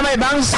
may bangsa.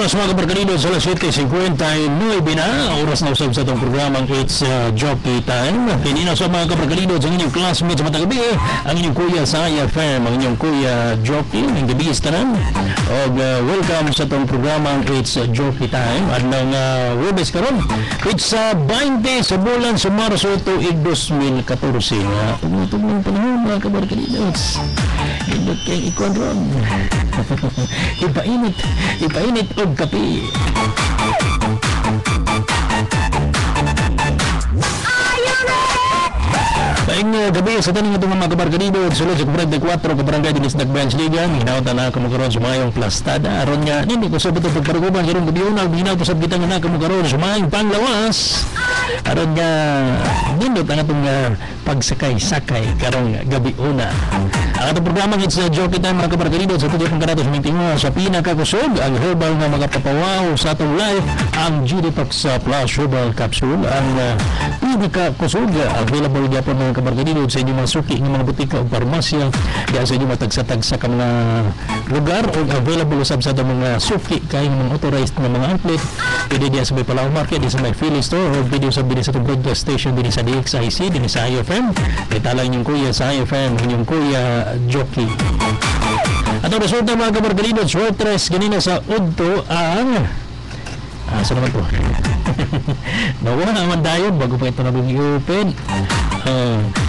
Oras mga kabarkalido sa alas 7:59 na oras na usab sa itong programang It's Jockey Time. Kinina sa mga kabarkalido sa inyong classmates sa matagabi, ang inyong kuya sa IFM, ang inyong kuya Jockey, ang gabi istanan. Og welcome sa itong programang It's Jockey Time. At ng Webes karon, it's 20 sa bulan sa Marso tuig 2014. Tumutong ng panahon mga kabarkalido. Indot kayong ikon-ron. Ipainit og kape. Paing gabi sa taning itong mga kabarkalido sulod sa Comunidad 4 kabarangay din sa Dagbayans Ligan, hinawta na kamukaroon sa mayong plastada. Aron nga hindi ko sa beto pagkaruguban karong gabi una ginaw to sa bitang na kamukaroon sa mayong panglawas. Aron nga nindot ang atong pagsakay-sakay karong gabi una. Ang atong programa It's Jockey Time mga kabarkalido sa tuloy pang kanato sa mintingo sa pinakakusog ang herbal nga magapapawaw sa atong life, ang GDetox Plus Herbal Capsule, ang pinakakusog available gyapon mga kabarkalido sa inyong mga suki ng mga butika o parmasya diya sa inyong matagsa-tagsa ka mga lugar o available usab sa mga suki kay mga authorized na mga outlet. Pwede diya sa may Palao Market, diya sa may Philly Store o pwede usab din sa itong broadcast station din sa DXIC, din sa IFM. Itala inyong kuya sa IFM, inyong kuya Jockey. At ang resulta mga kabarkalido, short rest ganina sa Udto ang saan naman po? Nawala naman dayon bago pa ito nag-i-open.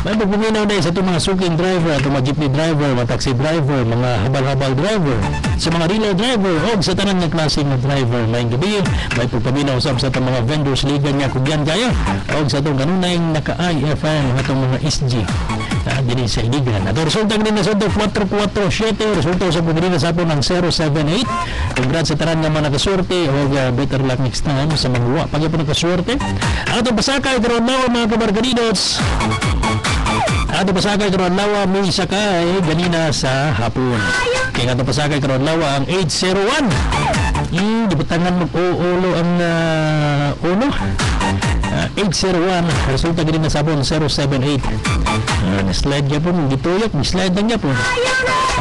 May pagpuminaw na sa itong mga suking driver, itong mga jeepney driver, mga taxi driver, mga habal-habal driver, sa mga relay driver o sa tanan ng klaseng na driver. May gabi, may pagpaminaw sa itong mga vendors ligan nga kugyan kaya o sa itong kanunay naka-IFM itong mga SG din sa iligan. At resulta din na sa itong 447, resulta sa pagdina sa po ng 078. Congrats sa tanan nga mga nakasorte o better luck next time sa mga uwa. Pag po nakaswerte, ang itong pasakay karoon na mga kabarkalidos. Ato pasakay karon lawa may sakay ganina sa hapon. Kaya ato pasakay karon lawa ang 801. Dibutangan mag-ulo ang uno. 801 resulta ganina sa hapon 078. Slide niya po, gituyok, slide lang niya po.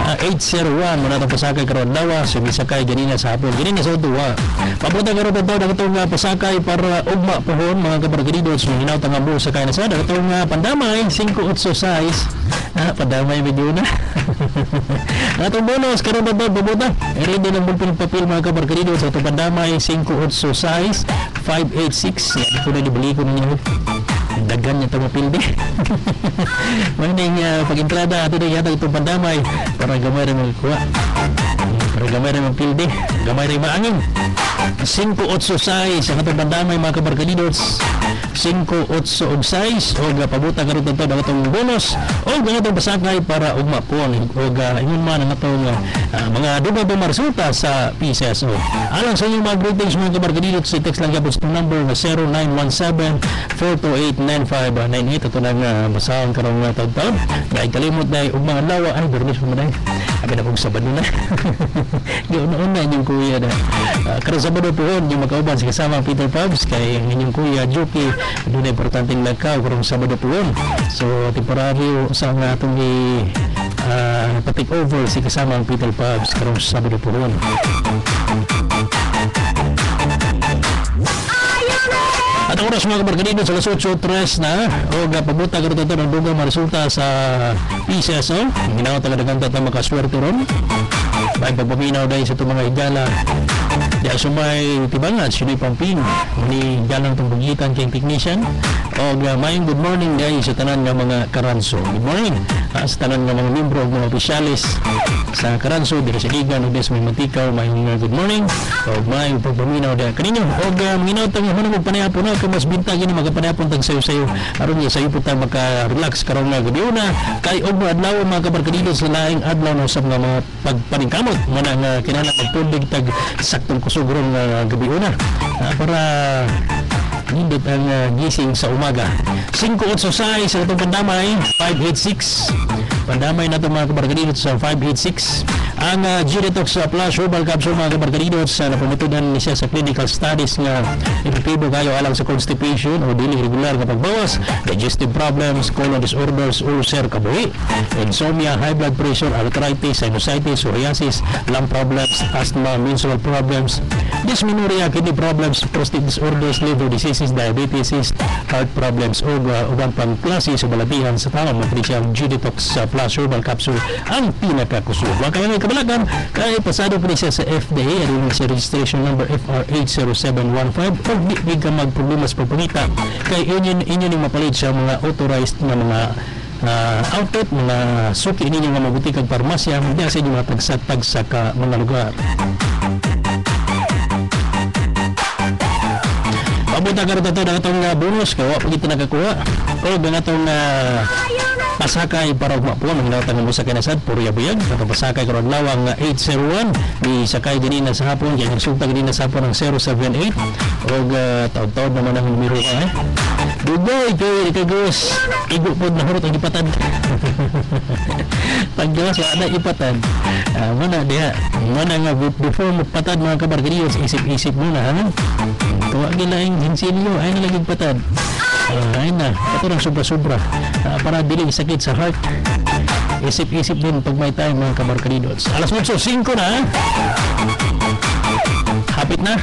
801 muna itong pasakay karon lawa sumisakay ganina sa hapon ganina sa utuwa. Papunta karon ito na itong pasakay para ugma pohon mga kabarkalidos yung hinaw tanga mo sakay na sa itong pandamay 586 pandamay medyo na. Itong bonus karon ito papunta ready ng bulpin papel mga kabarkalidos sa itong pandamay 586 586 yan ito na libali ko ninyo dagan niya itong mapildi. Mahining pag-entrada ato na yata itong pandamay para gamay rin magkuha, para gamay rin magpildi, gamay rin maangin. 586 ang itong pandamay mga kabarkalidos, 586 o pabuta karon ito ng itong bonus o ang itong pasakay para ugmapon o ingon man ang itong mga dugang pumarsuta sa PCSO. Alang sa inyong mga greetings mga kabarkalidos, si text lang yapos itong number na 0917-428-9598. Ito lang basahan karong taon-taon. Dahil kalimot na yung mga lawa, ay bernis mo na abi na kong Sabado na. Gawin-una inyong kuya na. Karong Sabado po yung makauban sa kasama Peter Pabs kay inyong kuya Jockey. Doon na importanteng lagkaw karong Sabado po. So temporaryo sa nga itong patik over si kasama ang Peter Pabs karong Sabado po. At ang oras mga kabarkalido sa alas 8:03 na o pabuta karon ito ng dugang resulta sa PCSO. Ginawa taga-dagang tatang makaswerte ron. May pagpaminaw dahil sa itong mga higala dahil sumay tibangan sino'y pamping ni galang itong bugitan kayong technician o mayong good morning dahil sa tanan ng mga karanso. Good morning sa tanan ng mga membro o mga opisyalis sa karanso dito sa ligan o des may matikaw mayong good morning o mayong pagpaminaw dahil kaninyo o manginaw itong manong magpanayapon na mas bintag yun magpanayapon tag sayo-sayo aron niya sayo po tayo maka-relax karong na gabi una kay og adlaw mga kabarkalido sa laing adlaw na usap nga mga pagpaningkamot muna nga kinahanglan magpundig tag saktong kusog ron nga gabi una para nindot ang gising sa umaga. 586 sa itong pandamay, 586. Pandamay na itong mga kabarkadinot sa 586. Ang G-Detox Plus Herbal Capsule mga kabarkadinot sa napamatudan ni siya sa clinical studies nga epektibo kayo alang sa constipation o dili regular nga pagbawas, digestive problems, colon disorders, ulcer, kabuhi, insomnia, high blood pressure, arthritis, sinusitis, psoriasis, lung problems, asthma, menstrual problems, dysmenorrhea, kidney problems, prostate disorders, liver diseases, diabetes, heart problems o uban pang klase sa balatihan sa tao. Mapili siya ang G-Detox Plus Herbal Capsule ang pinakakusog. Kaya may kabalagan kaya pasado pa siya sa FDA at sa registration number FRH0715 o di ka magproblema sa pagpangita kay inyo ni mapalit sa mga authorized na mga outlet, mga suki ninyo nga mabuti kag parmasya hindi sa inyo mga tagsatag sa mga lugar. Pabuta ka rin ito na itong bonus kaya wapag ito nakakuha o na itong pasakay para umapuan ang hinatang mo sa kinasad puro yabuyag at pasakay karon lawang 801 di sakay din na sa hapon kaya nagsulta din na sa hapon ng 078 o taon-taon naman ang numero ka Dugoy kay Gos igo po na hurot ang ipatan paggawas ada ipatan mana dia mana nga before magpatad mga kabarkadiyos isip-isip muna ha tuwa gilaing hinsilyo ay nalaging patad ay na, ito lang sobra-sobra para dili sakit sa heart isip-isip din pag may time mga kabarkadidots. Alas 8:05 na hapit na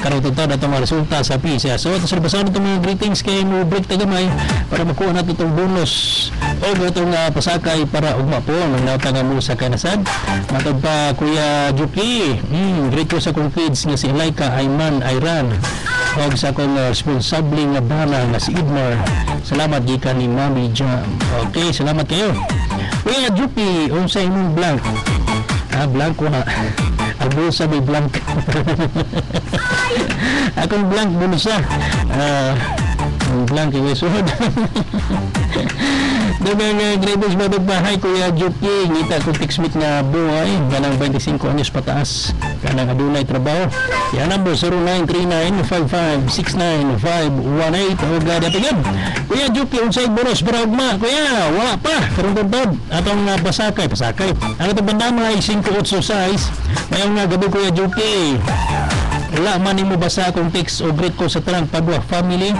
karoon ito na itong mga resulta sa PISA. So ito salibasan itong mga greetings kay mo break tagamay para makuha natin itong bonus o itong pasakay para ugma po ang nautanga mo sa kanasad. Matag pa Kuya Juki great ko sa kong kids nga si Laika, Ayman, Ayran o sa akong responsable nga bana nga si Idmar. Salamat gikan ni Mami Jam. Okay, salamat kayo. Kuya Juki, unsa imong blank? Blank ko na. Ang bulsa may blank. Akong blank bulsa. Blank yung suhod. Dagang graders ba bahay Kuya Juki ngita ko text-meet nga buhay kanang 25 anyos pataas kanang adunay trabaho yan number 0939-5569-518 o gada pagod Kuya Juki unsay bonus para ugma Kuya wala pa karong tuntod atong pasakay ang itong bandamay 586 mayong nga gabi Kuya Juki wala man mo basa akong text o greet ko sa tanang Padua family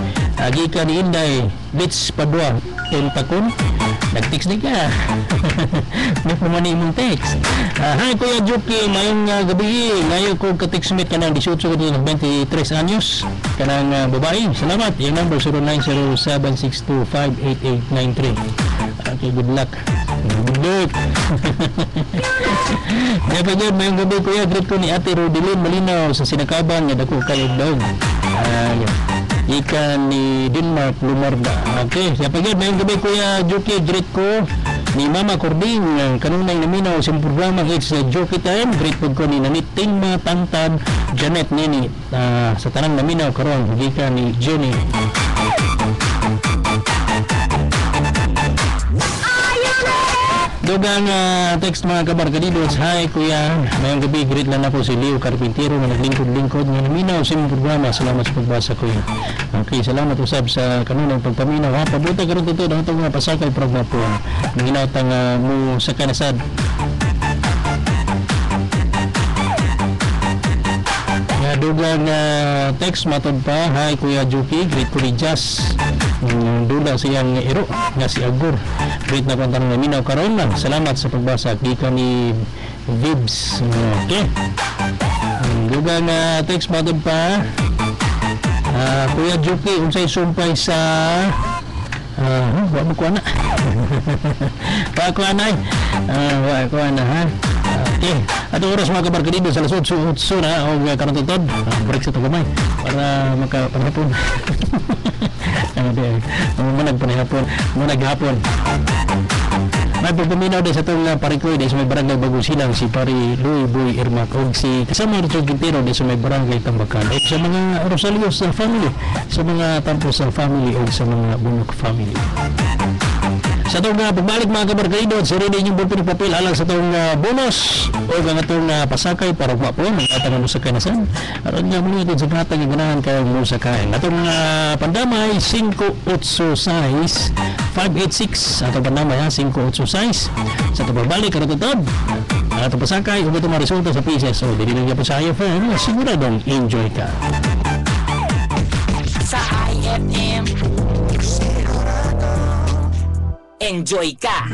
gikan ni Inday Beach Padua El Takon nag-text din ka may pumani mong text hi Kuya Juki mayong gabi ngayon ko ka-textmate ka ng 18 ko ng 23 anyos ka ng babae salamat yung number 090762588893 okay good luck kaya pa dyan mayong gabi Kuya greet ko ni Ate Rodilyn Malinaw sa Sinakaban nga dako kayo daw ikan ni Denmark Lumarda. Okay, siya pagyan mayong gabi Kuya Juki greet ko ni Mama Cording kanunay naminaw sa programa it's Jockey Time greet po ko ni Naniting Matangtan Janet Nini sa tanang naminaw karon gikan ni Jenny. Dogang text mga kabarkadidos. Hi Kuya, mayong gabi greet lang ako si Leo Carpintero na naglingkod-lingkod nga naminaw sa imong programa. Salamat sa pagbasa Kuya. Okay, salamat usab sa kanunang pagpaminaw. Pabuta karon dito daw itong pasakay programa po. Nanginawtang mo sa kanasad. Dugang text matod pa. Hi Kuya Juki, greet ko ni Jazz. Dula siyang iro nga si Agor. Greet na kontang naminaw karon lang. Salamat sa pagbasa gikan ni Vibs. Okay. Dugang text matod pa. Kuya Juki, unsay sumpay sa wa mo ko na. Wa ko na ha. Okay. Ato oras mga kabarkadido sa lasod so na o karon tutod. Break sa tugamay para makapanghapon. Manag panahapon. May pagpaminaw din sa itong parikoy din sa may barangay Bagusilang si Pari Louie Boy Irmak o si kasama Richard Quintero din sa may barangay Tambakan o sa mga Rosalios family, sa mga Tampos family o sa mga Bunok family. Sa itong pagbalik mga kabarkaido, sa rin inyong bulpin ng papel alang sa itong bonus o ang itong pasakay para po ng atang musakay na san. Aron nga muli ito sa katang ganahan kayong musakay. Atong pandamay 586 586 atong pandamay 586 sa itong pagbalik karon tutod. Atong pasakay kung ito resulta sa PCS. So, dili lang po sa IFM, siguradong enjoy ka. Sa IFM, enjoy ka.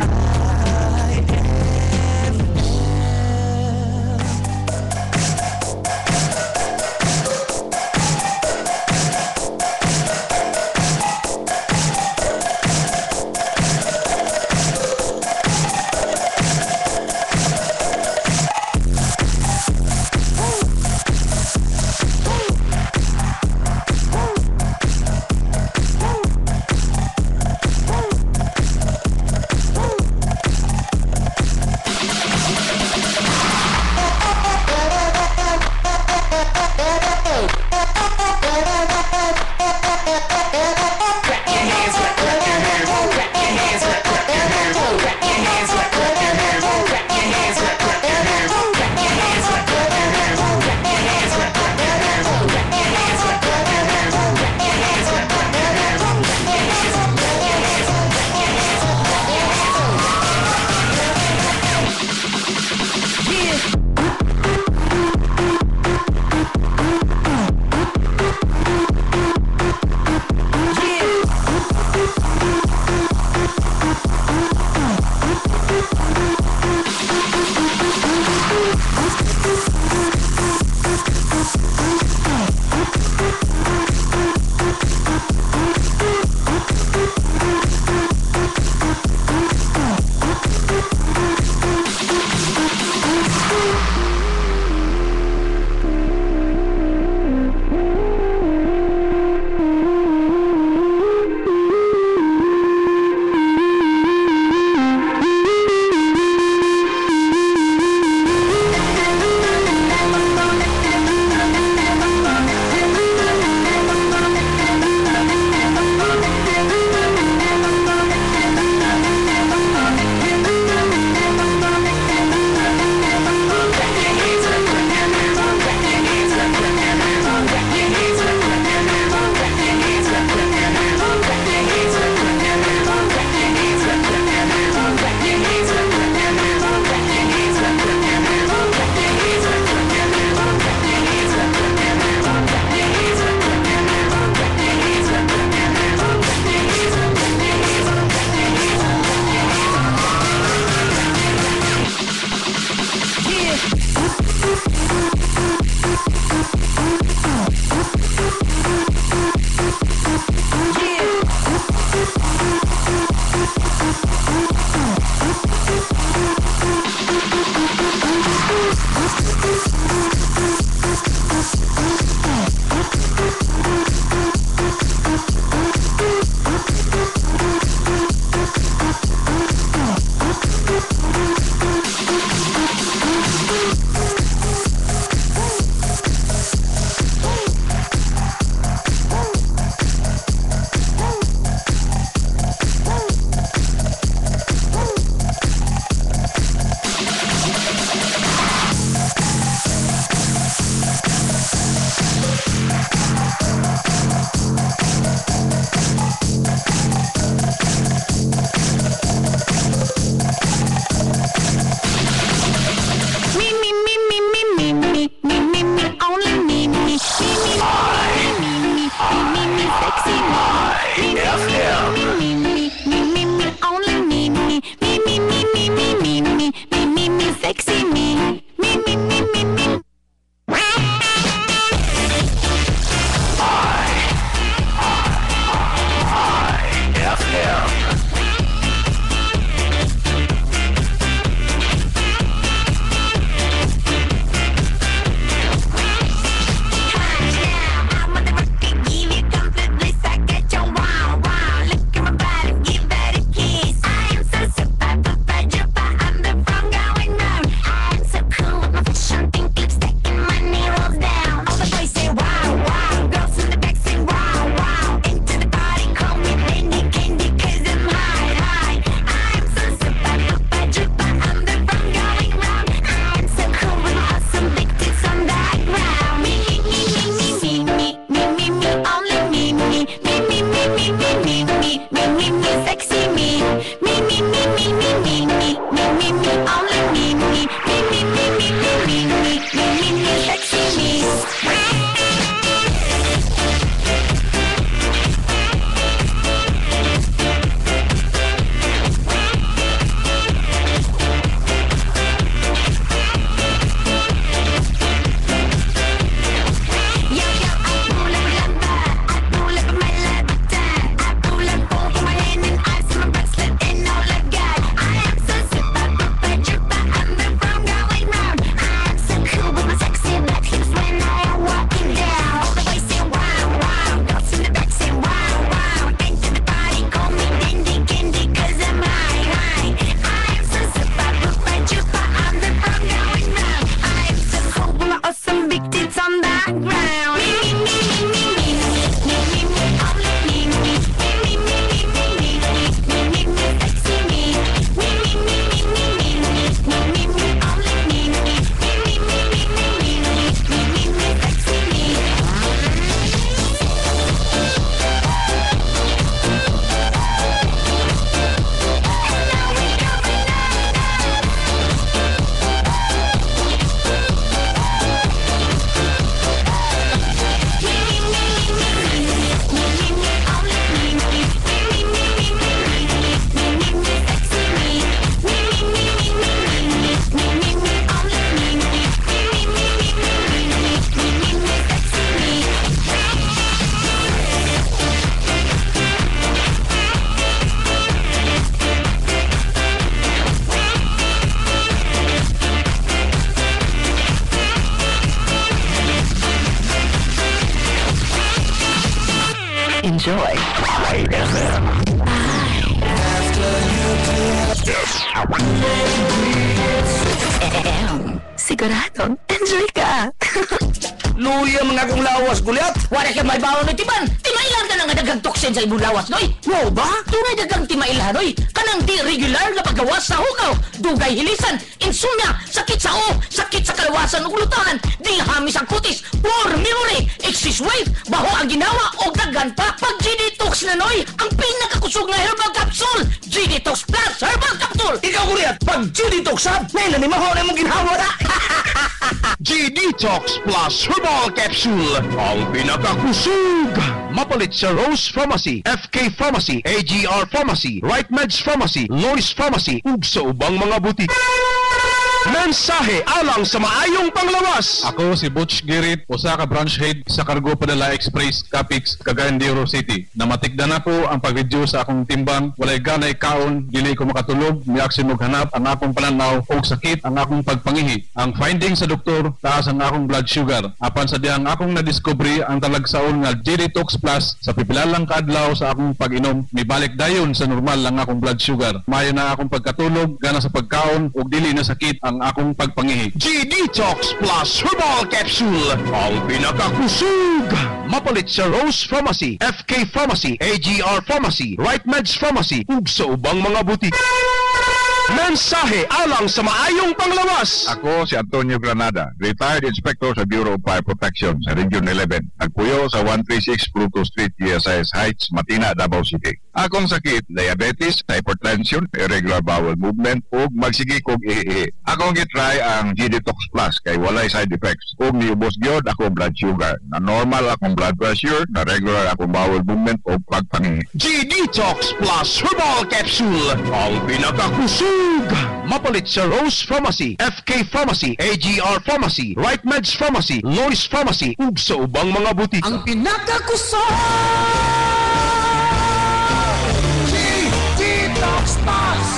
enjoy. Sigurado, enjoy ka. Luya mga kong lawas, gulyat. Wala ka may bawang no timan. Timailan ka na nga dagang toksin sa ibong lawas, noy. Wow ba? Tunay dagang timailan, noy. Kanang di regular na paggawas sa hukaw. Dugay hilisan, insomnia, sakit sa o, sakit sa kalawasan ug lutahan, di hamis ang kutis, poor memory, excess weight, baho ang ginawa o dagan pa. Pag G-Detox na, noy, ang pinakakusog na herbal capsule, G-Detox Plus Herbal Capsule. Ikaw, gulyat, pag G-Detox ha, may nanimaho na mong ginhawa na. G-Detox Plus Herbal Capsule ang pinakakusog. Mapalit sa Rose Pharmacy, FK Pharmacy, AGR Pharmacy, Right Meds Pharmacy, Lois Pharmacy, ug sa ubang mga butik. Mensahe alang sa maayong panglawas. Ako si Butch Girit, usa ka branch head sa Cargo Padala Express, Capix, Cagayan de Oro City. Namatikdan na ko ang pag-reduce sa akong timbang, walay ganay kaon, dili ko makatulog, miaksin og hanap ang akong pananaw og sakit ang akong pagpangihi. Ang finding sa doktor, taas ang akong blood sugar. Apan sa dihang akong nadiscovery ang talagsaon nga G-Detox Plus sa pipilalang kadlaw sa akong pag-inom, mibalik dayon sa normal ang akong blood sugar. Mayo na akong pagkatulog, gana sa pagkaon ug dili na sakit ang akong pagpangihi. G-Detox Plus Herbal Capsule ang pinakakusog. Mapalit sa Rose Pharmacy, FK Pharmacy, AGR Pharmacy, Right Meds Pharmacy, ug sa ubang mga butik. Mensahe alang sa maayong panglawas. Ako si Antonio Granada, retired inspector sa Bureau of Fire Protection sa Region 11. Nagpuyo sa 136 Pluto Street, GSIS Heights, Matina, Davao City. Akong sakit, diabetes, hypertension, irregular bowel movement, ug magsigi kog ihi. Akong gitry ang G-Detox Plus kay walay side effects. Ug niubos gyud akong blood sugar. Na normal akong blood pressure, na regular akong bowel movement ug pagpangihi. G-Detox Plus Herbal Capsule ang pinakakusog. Mapalit sa Rose Pharmacy, FK Pharmacy, AGR Pharmacy, Right Meds Pharmacy, Lois Pharmacy, ug sa ubang mga butika. Ang pinakakusog! G-Detox Plus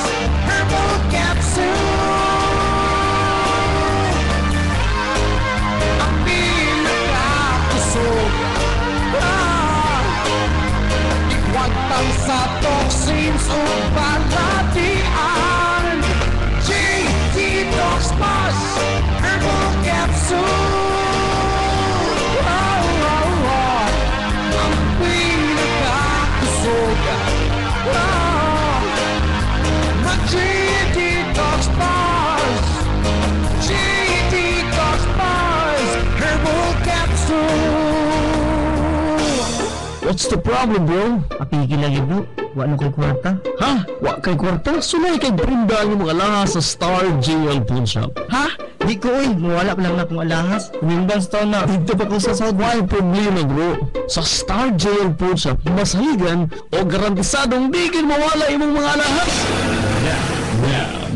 Herbal Capsule. Ang pinakakusog. Ikwantang sa toxins o balatian. G-Detox Plus Herbal Capsule. Ang pinakakusog. G-Detox Plus. G-Detox Plus Herbal Capsule. What's the problem, bro? Apigil lagi bro, wala ko'y kwarta. Ha? Wa kay kwarta? Sulay kay brinda yung mga lahas sa Star JL Pawn Shop. Ha? Di ko mawala pa lang na kong alahas. Wimbang sa taon na, dito pa ko sa South. Why problema, bro? Sa Star JL Pawn Shop, masaligan o garantisadong di kin mawala imong mga lahas. Now,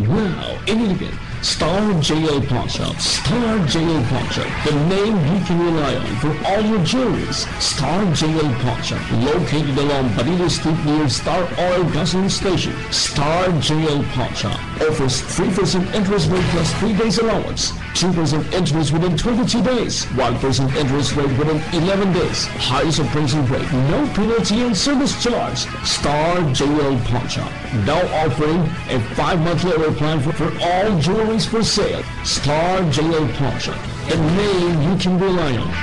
iniligid. Star JL Pawn Shop. Star JL Pawn Shop. The name you can rely on for all your jewelries. Star JL Pawn Shop. Located along Barilo Street near Star Oil Gasoline Station. Star JL Pawn Shop offers 3% interest rate plus 3 days allowance. 2% interest within 22 days. 1% interest rate within 11 days. Highest appraisal rate. No penalty and service charge. Star JL Pawn Shop. Now offering a 5-month lower plan for all jewelries for sale. Star JL Pawn Shop. The name you can rely on.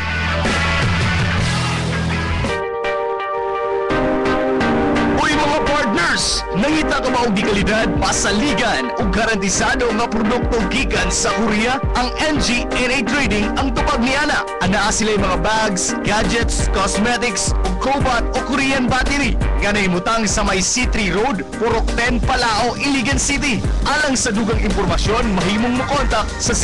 Nangita ka ba og gikalidad, pasaligan ug garantisado nga produkto gikan sa Korea? Ang NG NA Trading ang tupag niana. Anaa sila mga bags, gadgets, cosmetics ug cobot o Korean battery. Nga nahimutang sa may C3 Road, Purok 10, Palao, Iligan City. Alang sa dugang impormasyon, mahimong mo-contact sa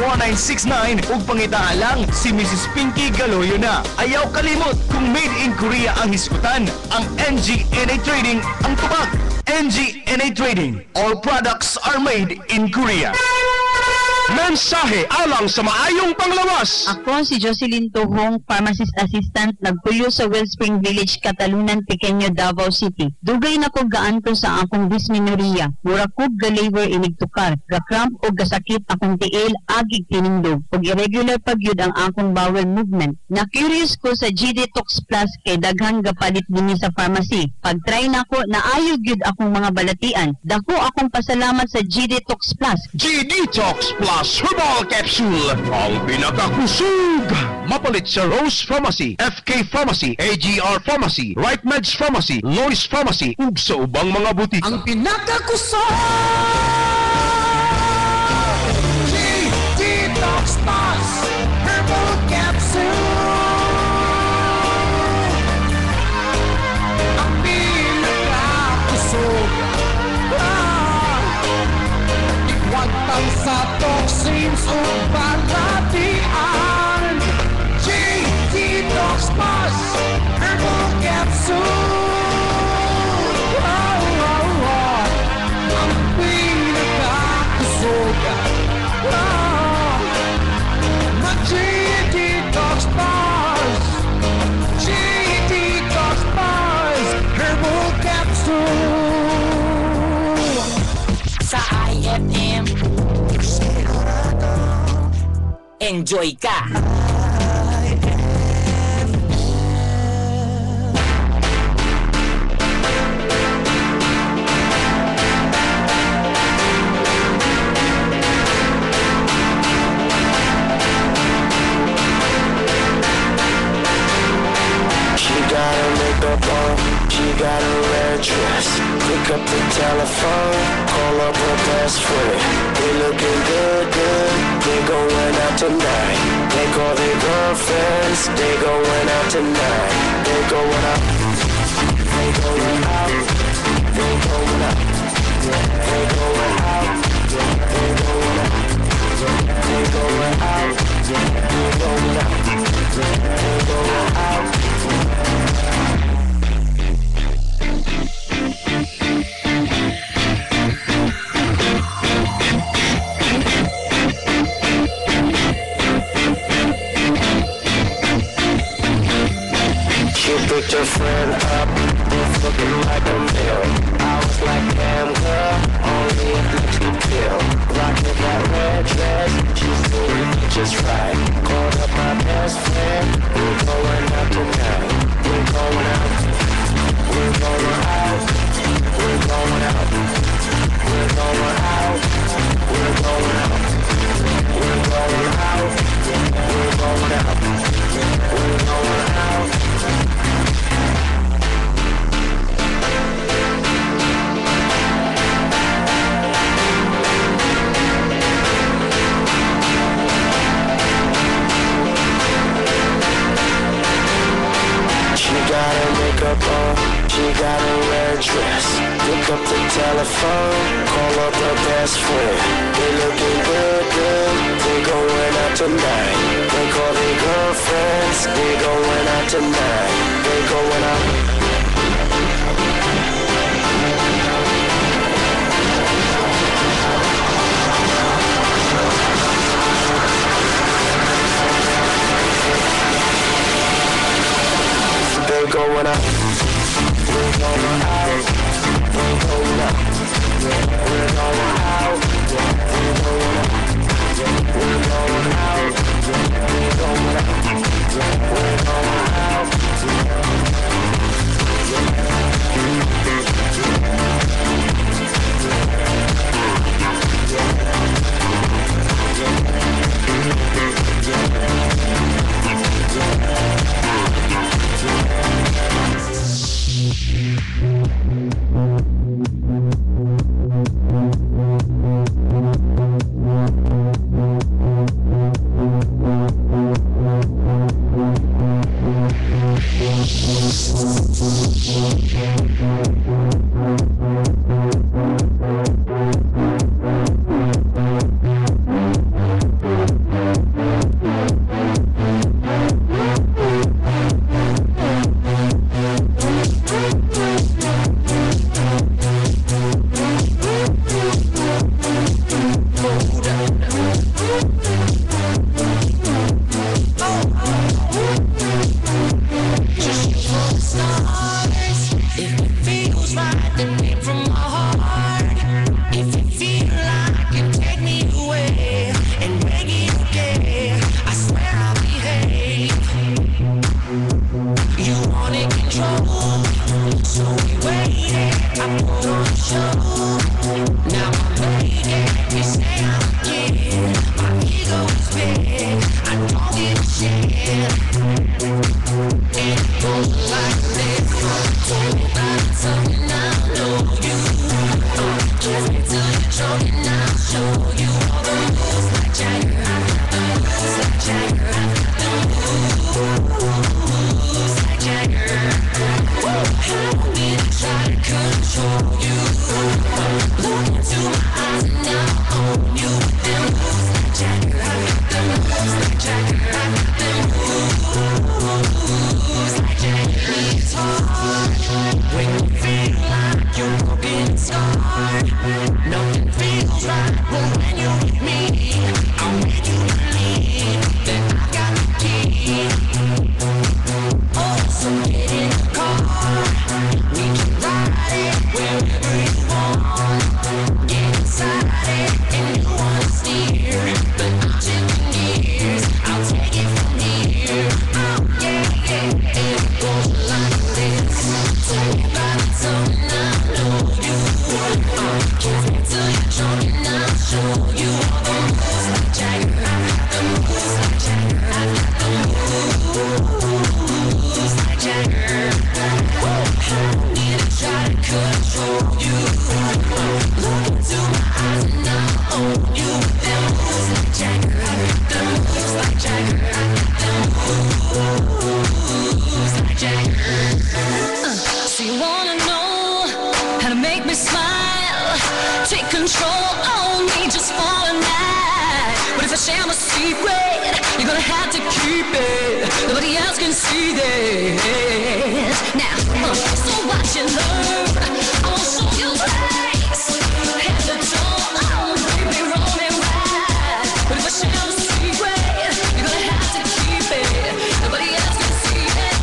0927-368-1969 ug pangitaan lang si Mrs. Pinky Galoyo na. Ayaw kalimot kung made in Korea ang hisgutan, ang NG NA Trading ang tubag. NG NA Trading. All products are made in Korea. Mensahe alang sa maayong panglawas. Ako si Jocelyn Tuhong, Pharmacist Assistant, nagpuyo sa Wellspring Village, Catalunan, Pequeño, Davao City. Dugay na ko gaanto sa akong dysmenorrhea. Mura ko ga-labor inigtukar, ga-cramp o gasakit akong tiil, agig tinindog, ug irregular pagyud ang akong bowel movement. Na-curious ko sa G-Detox Plus kay daghang gapalit dinhi sa pharmacy. Pag-try nako, naayog gyud akong mga balatian. Dako akong pasalamat sa G-Detox Plus. G-Detox Plus Herbal Capsule, ang pinakakusog. Mapalit sa Rose Pharmacy, FK Pharmacy, AGR Pharmacy, Right Meds Pharmacy, Lois Pharmacy, ug sa ubang mga butika. Ang pinakakusog! G-Detox Plus Herbal Capsule. Ang pinakakusog. Iwagtang sa toxins o balatian. G-Detox Plus Herbal Capsule. Ang pinakakusog. G-Detox Plus. G-Detox Plus Herbal Capsule. Sa IFM, enjoy ka! She got her makeup on, she got her red dress. Pick up the telephone, call up her best friend. They looking good, good, they going out tonight. They call their girlfriends, they going out tonight. They going out, they going out, they going out, they going out, they going out, they going out, they going out, they going out. She picked her friend up, both looking like a meal. I was like, damn girl, only if you keep pill. Rocking that red dress, she's doing it just right. Called up my best friend, we're going out tonight. We're going out, we're going out, we're going out, we're going out, we're going out, we're going out, we're going out, we're going out. She got her makeup on, she got her red dress. Pick up the telephone, call up her best friend. They looking good, good, they going out tonight. They call their girlfriends, they going out tonight. They going out. We're going out, we're going out, we're going out, we're going out, we're going out, we're going out, we're going out, we're going out. So you wanna know how to make me smile? Take control on me just for a night. But if I share my secret, you're gonna have to keep it. Nobody else can see this. Now, so watch and learn. I won't show you grace. Head the door on, baby, roll me right. But if I share my secret, you're gonna have to keep it. Nobody else can see it.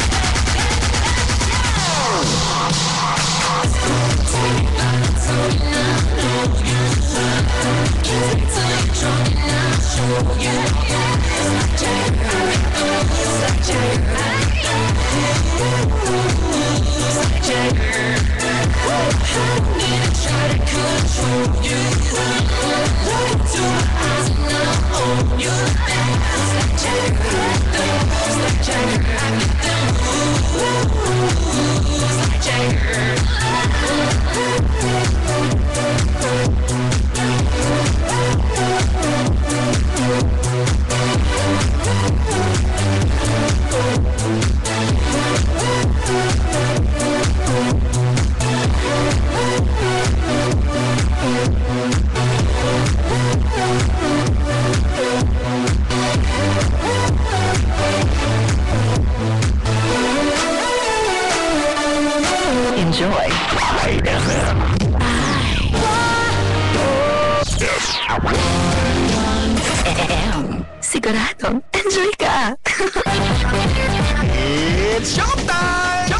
Enjoy. Siguradong enjoy ka. It's showtime!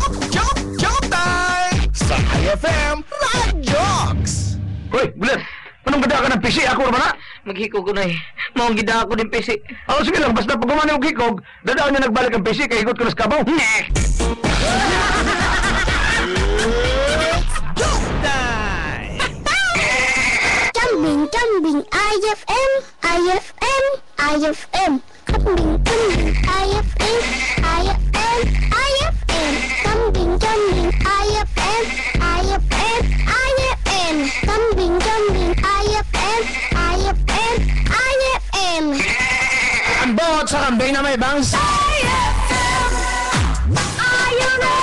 Showtime! Sa IFM Live Jokes! Hoy, Bulat! Anong gada ka ng PC? Ako naman na? Maghikog ko na eh. Maong gida ako din PC. Oh, sige lang, basta pag gumana yung hikog, dadaan niya nagbalik ang PC, kaya higot ko na sa kabaw. Kambing, IFM, IFM, IFM. Kambing, IFM, IFM, IFM. Kambing, IFM, IFM, IFM. Kambing, IFM, IFM, IFM. Ang bot sa kambing na may bangs. IFM, are you ready?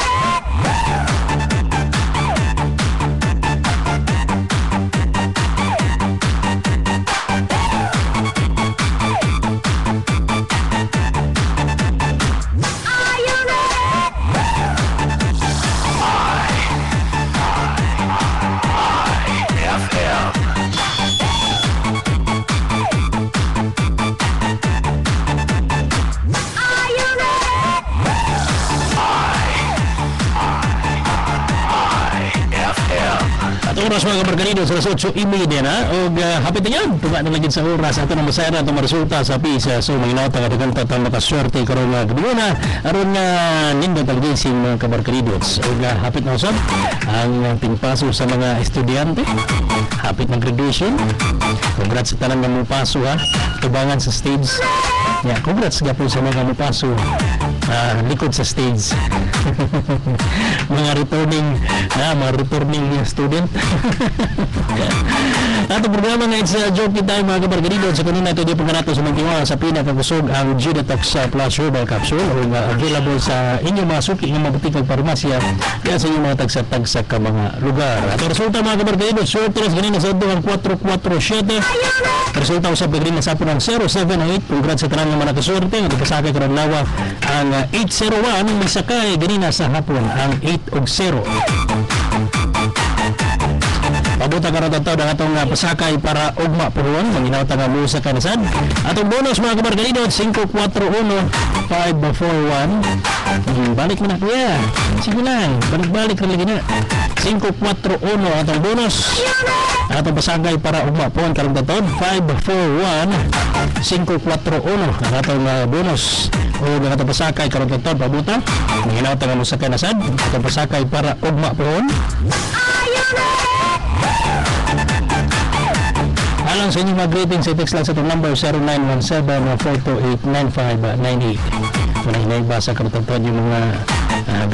Oras mga kabarkanido sa 8:30 na o hapit na yan tuga na lagid sa oras ato na masaya na resulta sa PISA so mga inawat nga daghang tatang makaswerte karon nga gabuna aron nga nindot ang gising mga kabarkanidos o hapit na usab ang tingpaso sa mga estudyante hapit ng graduation. Congrats sa tanang nga mupaso ha tubangan sa stage. Yeah, congrats gapon sa mga mupaso likod sa stage. mga returning student. Ato programa nga sa Joke Time mga kabarkadido, sa kanina ito di pagkanato sa magkiwa sa pinakakusog ang G-Detox Plus Herbal Capsule o available sa inyong mga suki ng mabuting parmasya kaya sa inyong mga tagsa-tagsa ka mga lugar. At resulta mga kabarkadido, short test ganina sa ito ang 447. Resulta usap ka ganina sa po ng 078. Congrats sa tanan ng mga nakaswerte. At ipasakay ka ng lawa ang 801. May sakay ganina sa hapon ang 8-0. Pabuta ka rin ito ng atong pasakay para ugma puruan. Manginawta nga mo sa kanasan. Atong bonus mga kabarkadido, 541 541. Balik mo na kuya. Sige lang. Balik rin lagi na. 541 atong bonus. Atong pasakay para ugma puruan karong tatod. 541 541 ang atong bonus. O ang atong pasakay karong tatod. Pabuta. Manginawta nga mo sa kanasan. Atong pasakay para ugma puruan. Alang sa inyong mga greetings, i-text lang sa itong number 0917-428-9598. Kung naibasa ka rin yung mga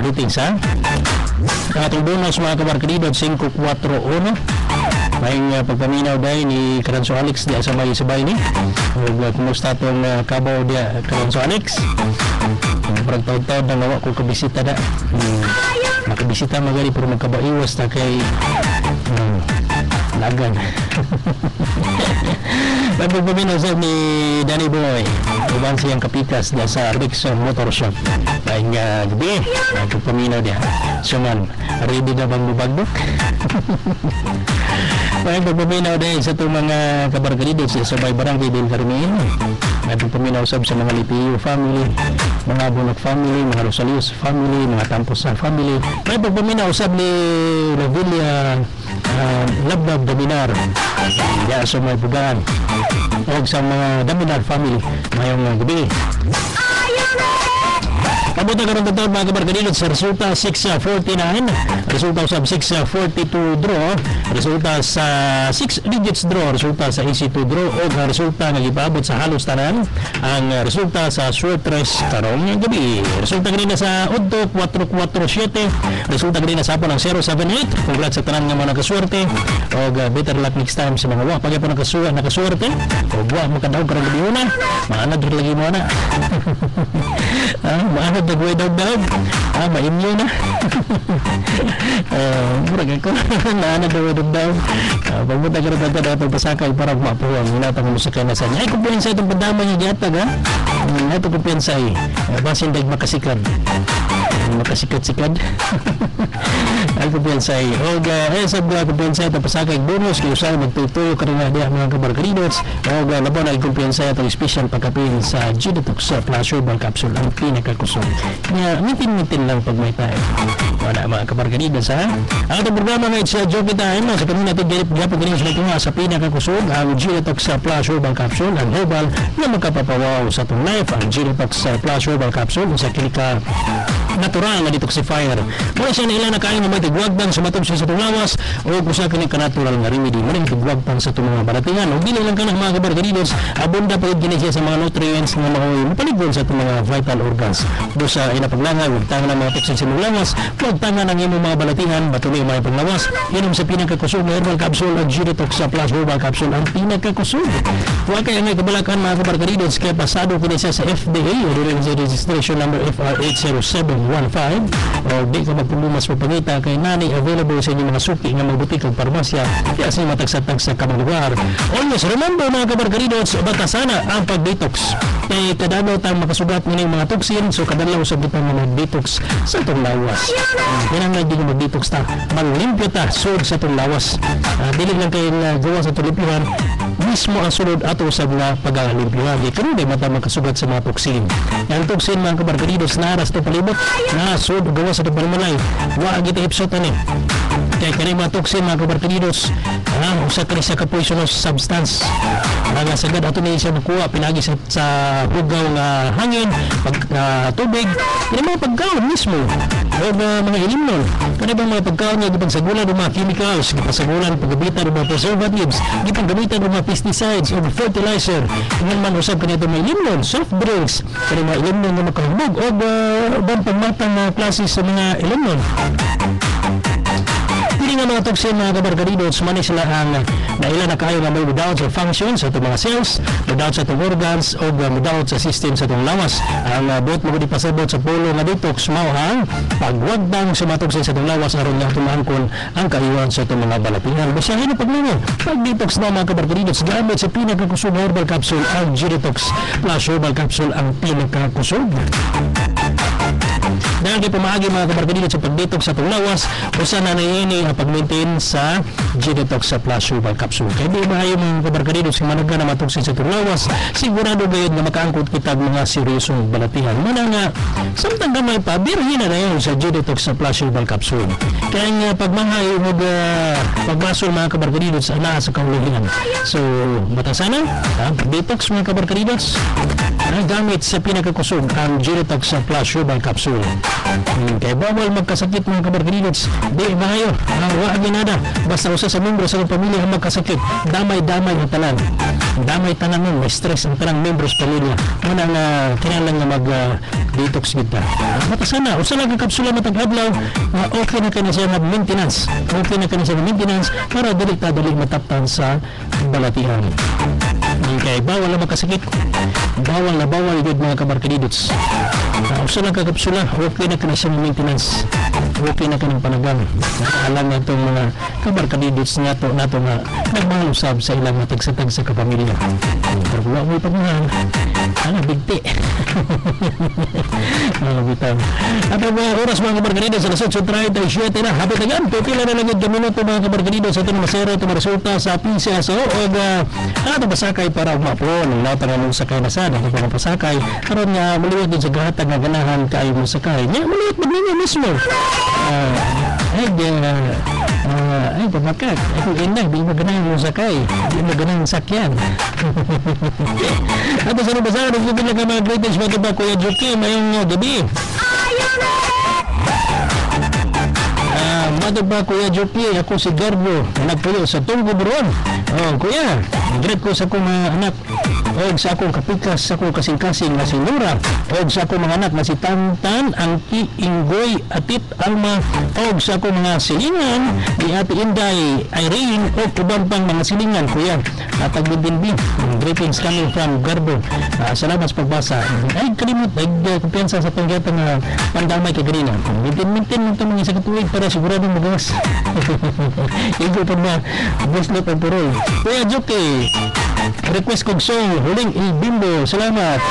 greetings ha. Ang atong bonus mga kabarkadido 541. May pagpaminaw dahil ni Karanso Alex di sa may sabay ni. Kumusta itong kabaw di Karanso Alex. Parang taon-taon na nawa ko kabisita na. Makabisita magari pero magkabaiwas na kay lagan. Pagpaminaw sa ni Danny Boy. Uban siyang kapikas na sa Rickson Motor Shop. Dahil nga gabi, pagpaminaw niya. So man, ready na bang bubagdok? Pagpaminaw dahil sa itong mga kabarkadido sa Sabay Barangay Del Carmen. Pagpaminaw sa mga Lipio family, mga Bunok family, mga Rosalios family, mga Tamposa family. Pagpaminaw sa ni Ravilla Lablab Daminar. Diya sa mga bugaan. O sa mga Daminar family. Mayong gabi. Pabuta karon taon mga kabarkadido sa resulta 649, resulta sa 642 draw, resulta sa 6 digits draw, resulta sa EC2 draw o ang resulta nga gipaabot sa halos tanan ang resulta sa short race karong gabi. Resulta kanina sa Udto 447, resulta kanina sa hapon ng 078. Congrats sa tanan nga mga nakaswerte o better luck next time sa mga wa pag po nakaswerte o wa makadaog karong gabi una maanad lagi mo na. Maanad nagway daw mainyo na. Murag ako naanad daw. Pagpunta ka rin daw pasakay para mapuwang hinatang mo sa kanasan. Ay kumpiyansa itong pandama niya gatag ha. Ito kumpiyansa eh. Basin dag makasikad. Makasikad-sikad. Ay kumpiyansa eh. O sa mga kumpiyansa itong pasakay bonus. Kaya usay magtutuyo ka rin na diya mga kabarkadidos. O laban ay kumpiyansa itong special pagkapin sa G-Detox Plus Herbal Capsule ang pinakakusog. Kaya mitin-mitin lang pag may tayo. Wala mga kabarkadidos ha. Ang itong programa ngayon sa Joke Time. Sa kanina natin gapag ganyan sa mga sa pinakakusog ang G-Detox Plus Herbal Capsule ang herbal na magkapapawaw sa itong life. Ang G-Detox Plus Herbal Capsule sa kilika natural na detoxifier. Muna siya na ilan na kain na may tigwagdan sa matog siya sa itong lawas o kung sa kinig ka-natural nga remedy. Maring tigwagdan sa itong mga baratingan. O dili lang ka ng mga kabarkadidos abunda pa yun siya sa mga nutrients na mapaligod sa itong mga vital organs. Do sa inapaglangay, huwag tanga ng mga toxins sa mga lawas, huwag tanga ng imong mga balatingan, batuloy mga paglawas. Inom sa pinakakusog na herbal capsule at G-Detox Plus Herbal Capsule ang pinakakusog. Huwag kaya nga kabalakan mga kabarkadidos kaya pasado ko siya sa FDA o registration number FR80715 o di ka magpulumas pagpangita kay nani available sa inyong mga suki nga magbutik ang parmasya kaya sa matagsa-tag sa kamang lugar. Always remember mga kabarkadidos, batasana ang pag-detox kay kadalaw tayong makasugat ng mga toxin so kadalaw sa butang mga detox sa itong lawas. Kailangan din mag-detox ta, maglimpyo ta sud sa itong lawas. Dili lang kayo gawa sa itong limpyohan mismo ang sulod ato sa mga pag-alimpyohan. Ikaw rin mata makasugat sa mga toxin. Ang toxin mga kabarkadidos naras ito palibot na sud gawa sa itong palimalay. Wa agit ipsotan eh. Kaya kanina mga toxin mga kabarkadidos usa ka poisonous substance. Nga sagad ato ni siya nakuha pinagi sa hugaw nga hangin, tubig, kini mga pagkaon mismo o mga ilimnon. Kani bang mga pagkaon nga gipagsagulan ng mga chemicals, gipagsagulan paggamitan ng mga preservatives, gipagamitan ng mga pesticides o fertilizer. Ingon man usab kanito mga ilimnon, soft drinks, kani mga ilimnon nga makahubog o ubang pagmatang klase sa mga ilimnon. Pili nga mga toxin mga kabarkadidos, mani sila ang nailan na kayo nga may mudaot sa function sa itong mga cells, mudaot sa itong organs o mudaot sa system sa itong lawas. Ang buot mga pasabot sa polo nga detox mao ang pagwagdang sa mga toxin sa itong lawas aron nga tumangkon ang kaiwan sa itong mga balatihan. Basahin ang paglingon, pag-detox na mga kabarkadidos gamit sa pinakakusog herbal capsule ang G-Detox Plus Herbal Capsule ang pinakakusog. Dahil kay pamahagi mga kabarkadidos sa pag-detox sa itong lawas, usa na nayini ang pag-maintain sa G-Detox sa Plus Herbal Capsule. Kaya di ba kayo mga kabarkadidos kung managka na matoksin sa itong lawas, sigurado gayod na makaangkot kita mga seryosong balatihan. Muna nga, samtang gamay pa, birhin na yun sa G-Detox sa Plus Herbal Capsule. Kaya nga pagmahay o pagmasol mga kabarkadidos ana sa kahulugan. So, matasana, detox mga kabarkadidos, gamit sa pinakakusog ang G-Detox sa Plus Herbal Capsule. Kaya bawal magkasakit mga kabarkadidos, di mahayo, wag ginada, basta usa sa membro sa pamilya ang magkasakit, damay-damay ang tanan. Damay tanan nun, may stress ang tanang membro sa pamilya. Muna nga, kailangan nga mag-detox kita. Matasana, usa lang ang kapsula matag-adlaw, okay na ka na siya mag-maintenance. Okay na ka na siya mag-maintenance para dali mataptan sa balatihan. Kaya bawal na magkasakit, bawal yun mga kabarkadidos. Usa lang ka kapsula, okay na ka na siya mag-maintenance. Okay na ka ng panagang. Alam na itong mga kabarkadidos nato nga nagmahalusab sa ilang matagsatag sa kapamilya. Pero wala mo ipagmahal, bigti. Bitaw. At ang oras mga kabarkadidos sa lasod, 37 na. Hapit agad, pipila na lang yung minuto mga kabarkadidos sa itong masero, itong resulta sa PISA sa OOG. Atong pasakay para umapon. Ang lahat ng sakay na sana, itong mga pasakay. Karoon nga, maliwat din sa gahatag na ganahan kayo mo sakay. Maliwat magninyo mismo. Ay, pamakak. Ako inang, di mo ganang yung sakay. Di mo ganang sakyan. At sa nabasa, nagpipila ka mga greatest mga ba, Kuya Joki, mayong gabi. Mado ba Kuya Joki, ako si Garbo, nagpuyo sa Tunggo Buron. Kuya, great ko sa akong mga anak. O sa akong kapikas, sa akong kasing-kasing na si Nura. O sa akong mga anak na si Tantan, Angki, Inggoy, Atit, Alma. O sa akong mga silingan, ni Ate Inday, Irene, o kubang pang mga silingan, Kuya. At agbibinbin, greetings coming from Garbo. Salamat sa pagbasa. Ay, kalimut, kumpiyansa sa pangyatang pandamay kaganina. Mintin mo ito mga isa katuwig para siguradong magawas. Igo pa na, buslot ang puroy. Kuya Joki, request kong song, Huling Ilbimbo, salamat.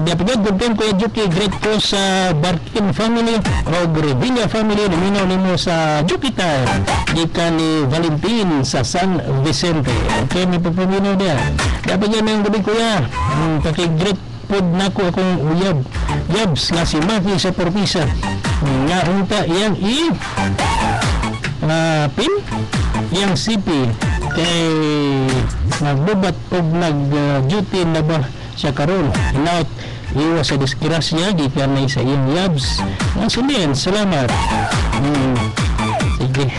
Diapagad, good time Kuya Joki, great ko sa Barkin family o Revilla family, naminaw nimo sa Joki time. Ika ni Valentin sa San Vicente. Okay, may papaminaw niya. Diapagad na yung gabi Kuya, pakigreat pod na ko akong uyab. Yabs nga si Maki sa Porpisa. Nga unta iyang pin, iyang sipi. Kay nagbubat o nag-duty na ba siya karon. Hinaut iwas sa disgrasya gikan na sa iyang yabs. Silin, salamat. Sige.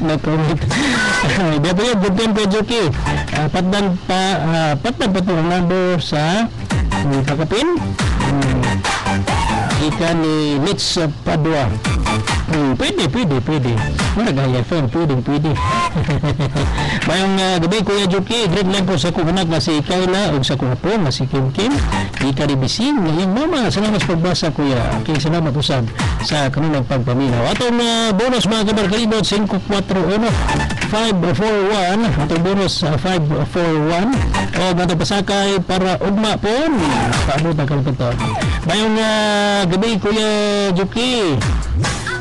Na-comment. Dapat yan, good time Kuya Joki. Patdan pa itong number sa kakapin. Ikan ni Mitch Padua. Pwede. Maragaya FM, pwede. Mayong gabi Kuya Joki, great lang po sa akong anak na si Kayla o sa akong apo na si Kim. Ika ni Bising, ngayong mama, salamat sa pagbasa Kuya. Okay, salamat usab sa kanilang pagpaminaw. Atong bonus mga kabarkalibot, 541 541. Atong bonus 541. O atong pasakay para ugma po. Paano na kalito? Mayong gabi Kuya Joki.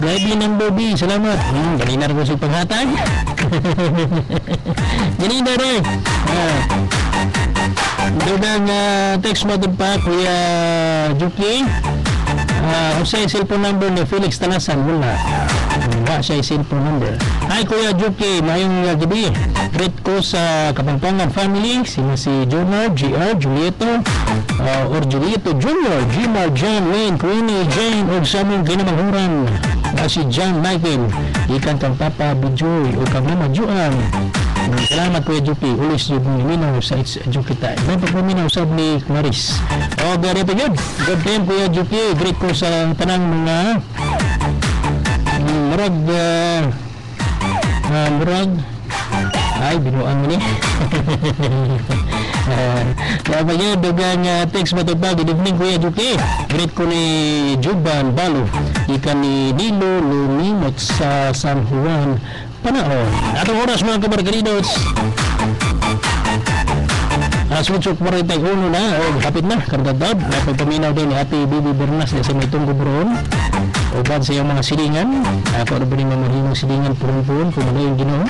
Gabi ng Bobby, salamat. Ganina rin ko sa panghatag. Ganina rin. Doon ang text mo doon pa, Kuya Joki. Sa cellphone number ni Felix Talasan, wala. Wala siya cellphone number. Hi Kuya Juki, mayong gabi. Great ko sa Kapampangan family, sina si Junior, GR, Julieto, or Julieto Junior, Gmar, Jan, Wayne, Queenie, Jane, o sa among kinamanghuran. Si John Michael, ikan kang Papa Bijoy, o kang Mama Juan. Salamat Kuya Juki, ulis yung minaw sa It's Juki Time. May pagpaminaw sa ni Maris. O, gari pa yun. Good time Kuya Juki, great ko sa tanang mga murag ay binuang mo ni Lama yun, dugang text matubag. Good evening Kuya Juki, great ko ni Juban Balo, ikan ni Dilo Lumimot sa San Juan Panahon. Atong oras mga kabarkaridos, sunsok 41 na, o hapit na, kargadad. Napagpaminaw din ni Ate Bibi Bernas sa may Tunggubron. O bad sa iyong mga silingan. Ako ano ba rin mamahinong silingan purun-purun kung ano yung ginoo.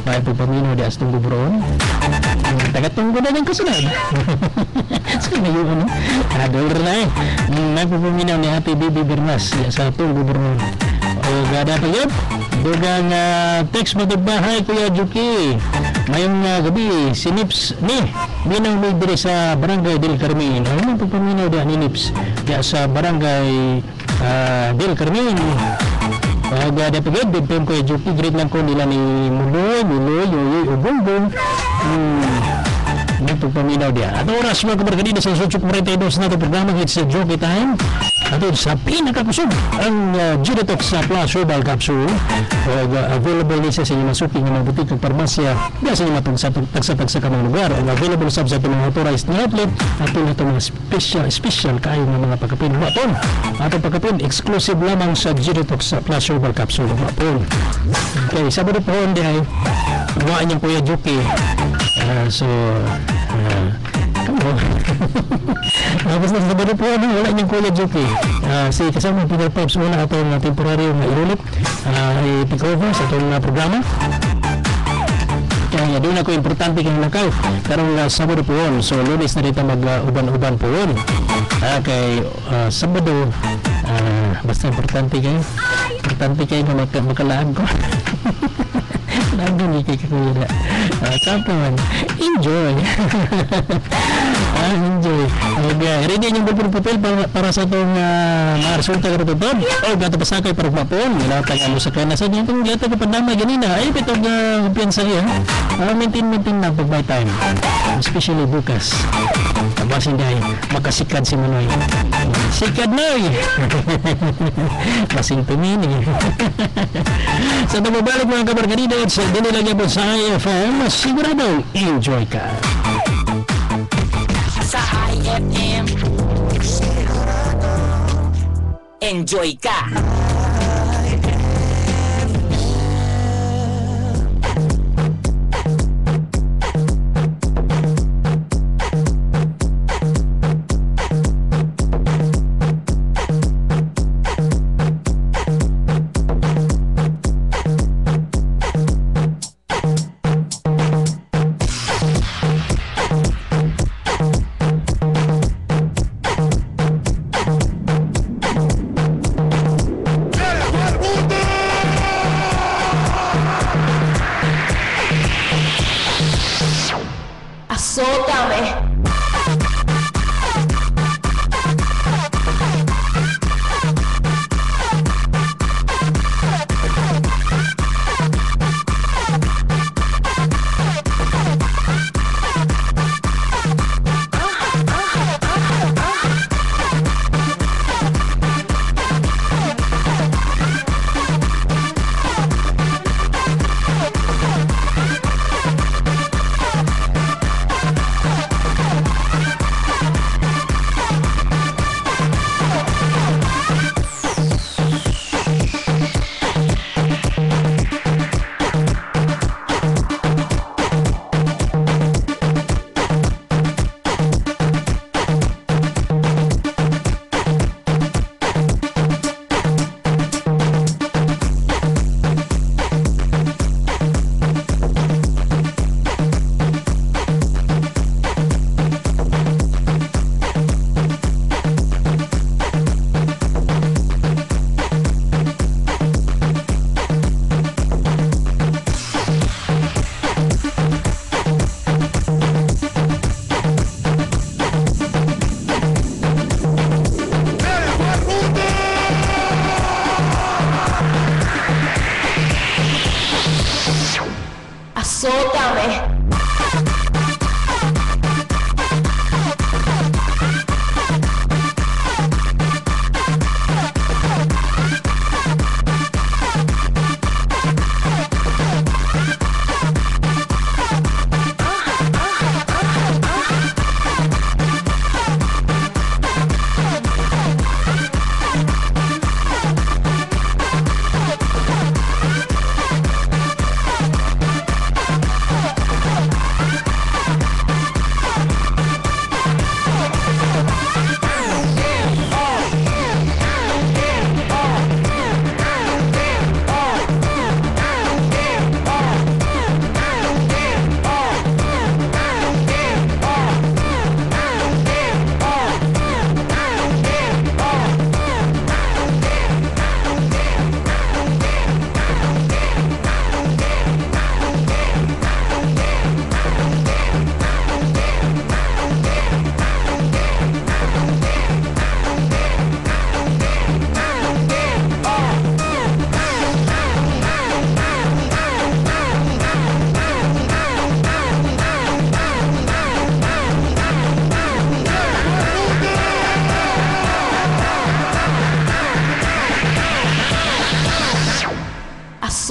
Napagpaminaw di as Tunggubron. Taga-tunggo na lang kasunod. Saan na yun ano? Dollar na eh. Napagpaminaw ni Ate Bibi Bernas sa Tunggubron. O gada pa yun. Dugang text matagbahay Kuya Juki. Mayong gabi, si Nips ni Minang may diri sa Barangay Del Carmen. Ano nang pagpaminaw diyan ni Nips? Diya sa Barangay Del Carmen. Gada pagod, bigpem Kuya Juki. Great lang ko nila ni Muloy, Yoyoy, Ubongbong. Nang pagpaminaw diyan. At oras mga kabarkadina sa Sunsok 42 na ito programa. It's a Joke Time. At sa pinakakusog ang G-Detox sa Plus Herbal Capsule. Available din siya sa inyong masuki ng mga butik ng parmasya. Diyan sa inyong matagsa-tagsa ka mga lugar. Available sa mga authorized na outlet. At ito mga special kayo ng mga pagkapin. Wapon. Atong pagkapin exclusive lamang sa G-Detox sa Plus Herbal Capsule. Wapon. Okay, Sabado po hindi ay gawaan niyang Kuya Juki. Basta sa Sabado po wala niyang Kuya Juki. Si kasama Peter Pops muna atong temporaryo na irulit i-pick-over sa itong programa. Kaya doon ako importante kang nakaw karong Sabado po yun. So Lunes na rito mag-uban-uban po yun. Kay Sabado basta importante kayo na makalaag ko. Lagan ni kay Kuya. Tapos enjoy. Enjoy. Ready yung papel para sa itong mga resulta ka ito. O gato pasakay para mapon. Nilatag ano sa kanasan. Yung itong latag ka pandama ganina. Ay pitong kumpiyansa yan. Maintain na pag by time. Especially bukas. Tabasin dahil makasikad si Manoy. Sikad Noy. Masing tumini. Sa tumabalik mga kabarkanida sa dinilagyan po sa IFM, siguradong enjoy ka. Sa IFM, enjoy ka.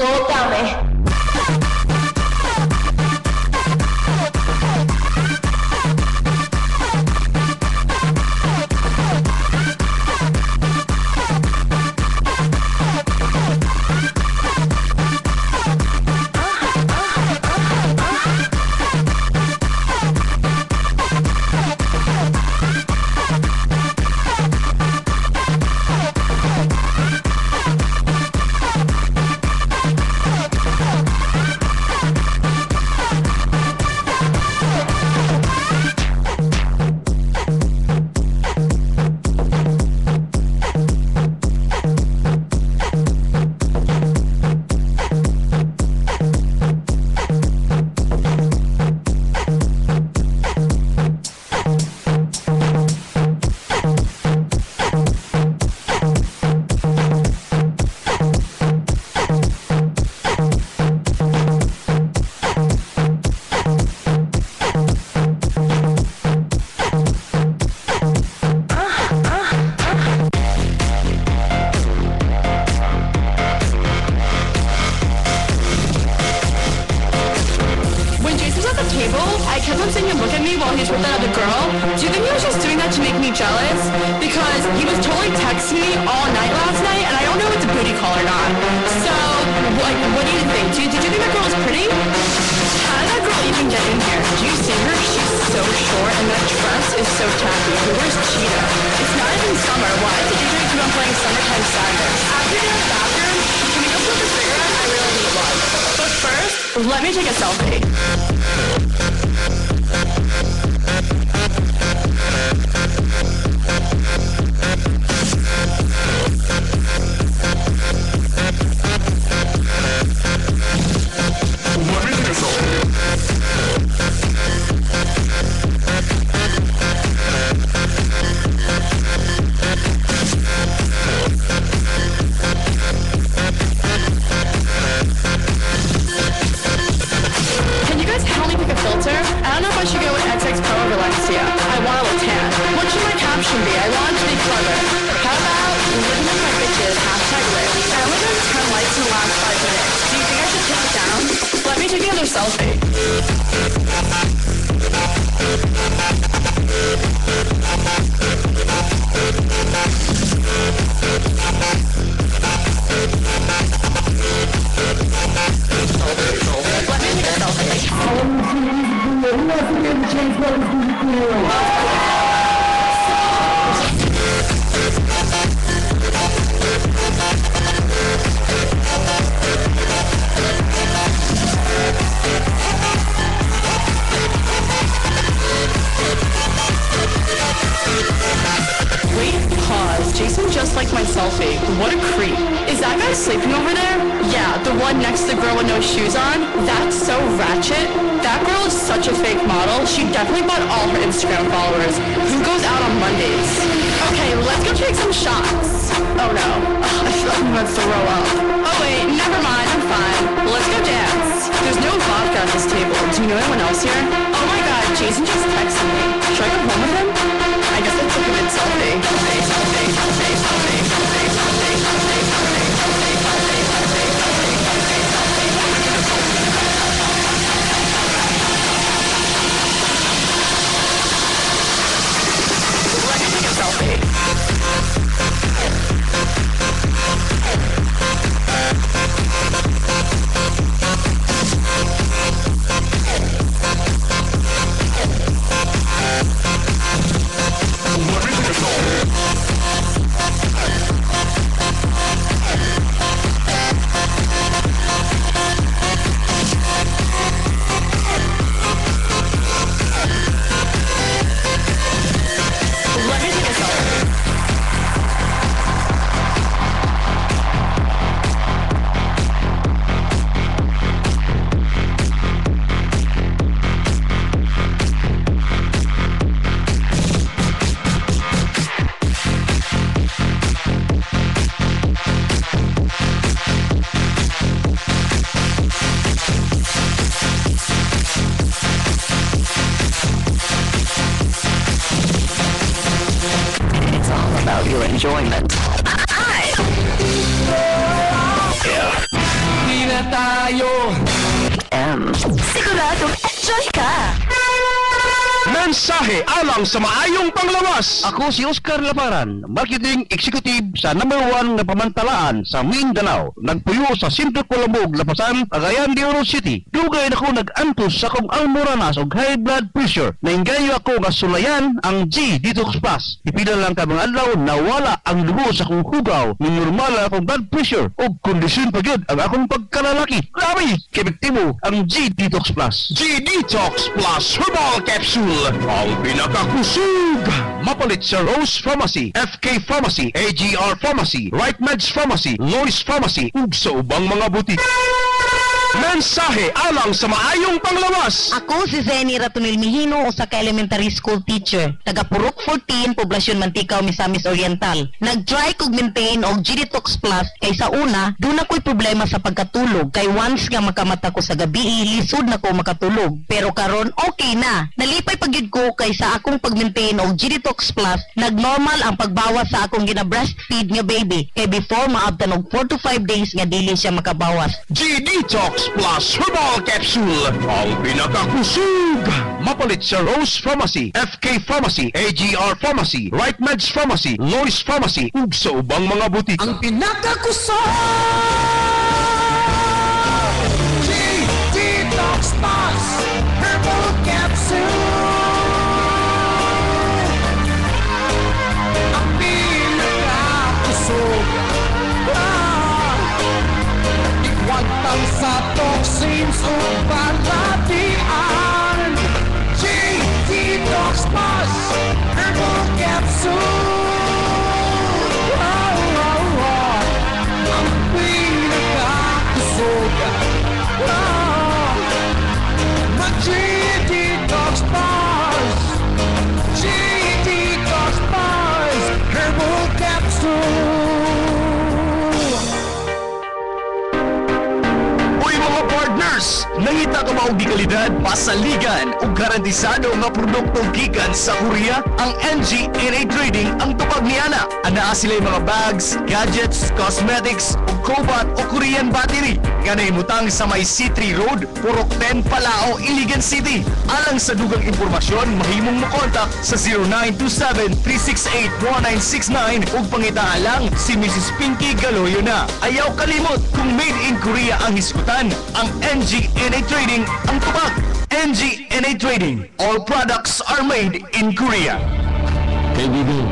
So dami. Let me take a selfie. Enjoyment. Hi. Yeah. FM. Siguradong enjoy ka! Mensahe alang sa maayong panglawas. Ako si Oscar Laparan, Marketing Executive sa #1 na pamantalaan sa Mindanao. Nagpuyo sa Sintro Colomog, Lapasan, Cagayan de Oro City. Dugay na ko nag-antos sa kong almoranas o high blood pressure. Naingayo ako nga sulayan ang G Detox Plus. Ipila lang ka mga adlaw na wala ang lubo sa kong hugaw ni normal na akong blood pressure o kondisyon pa yun ang akong pagkalalaki. Grabe! Kibigtimo ang G Detox Plus. G Detox Plus Herbal Capsule. Ang pinakakusog! Mapalit sa Rose Pharmacy, FK Pharmacy, AGR Pharmacy, Right Meds Pharmacy, Lois Pharmacy, ug sa ubang mga butik. Mensahe alang sa maayong panglawas. Ako si Zenny Ratonil Mihino, usa ka elementary school teacher. Taga Purok 14, Poblasyon Manticaw, Misamis Oriental. Nag-try kog maintain og G-Detox Plus kay sa una, doon ako'y problema sa pagkatulog. Kay once nga makamata ko sa gabi, lisod na ko makatulog. Pero karon okay na. Nalipay pagyud ko kay sa akong pag-maintain og G-Detox Plus, nagnormal ang pagbawas sa akong gina-breastfeed nga baby. Kay before maabtan og 4 to 5 days nga dili siya makabawas. G-Detox Plus Herbal Capsule. Ang pinakakusog! Mapalit sa Rose Pharmacy, FK Pharmacy, AGR Pharmacy, Right Meds Pharmacy, Lois Pharmacy, ug sa ubang mga butik. Ang pinakakusog! G-Detox Plus Herbal Capsule. Ang pinakakusog. Ikwantang sa toxins o paratian. G-Detox Plus Herbal Capsule. Ang pinakakusog. Mag-G-Detox Plus. G-Detox Plus Herbal Capsule. Uy mga partners! Nangita ka ba og kalidad, pasaligan ug garantisado nga produkto gikan sa Korea? Ang NG NA Trading ang tupag niana. Anaa sila mga bags, gadgets, cosmetics ug cobalt o Korean battery. Nga nahimutang sa may C3 Road, Purok 10 Palao, Iligan City. Alang sa dugang impormasyon, mahimong mo kontak sa 0927-368-1969 ug pangitaan lang si Mrs. Pinky Galoyo na. Ayaw kalimot kung made in Korea ang hisgutan, ang NG NA Trading ang tupag. NG NA Trading. All products are made in Korea. Kaibigan,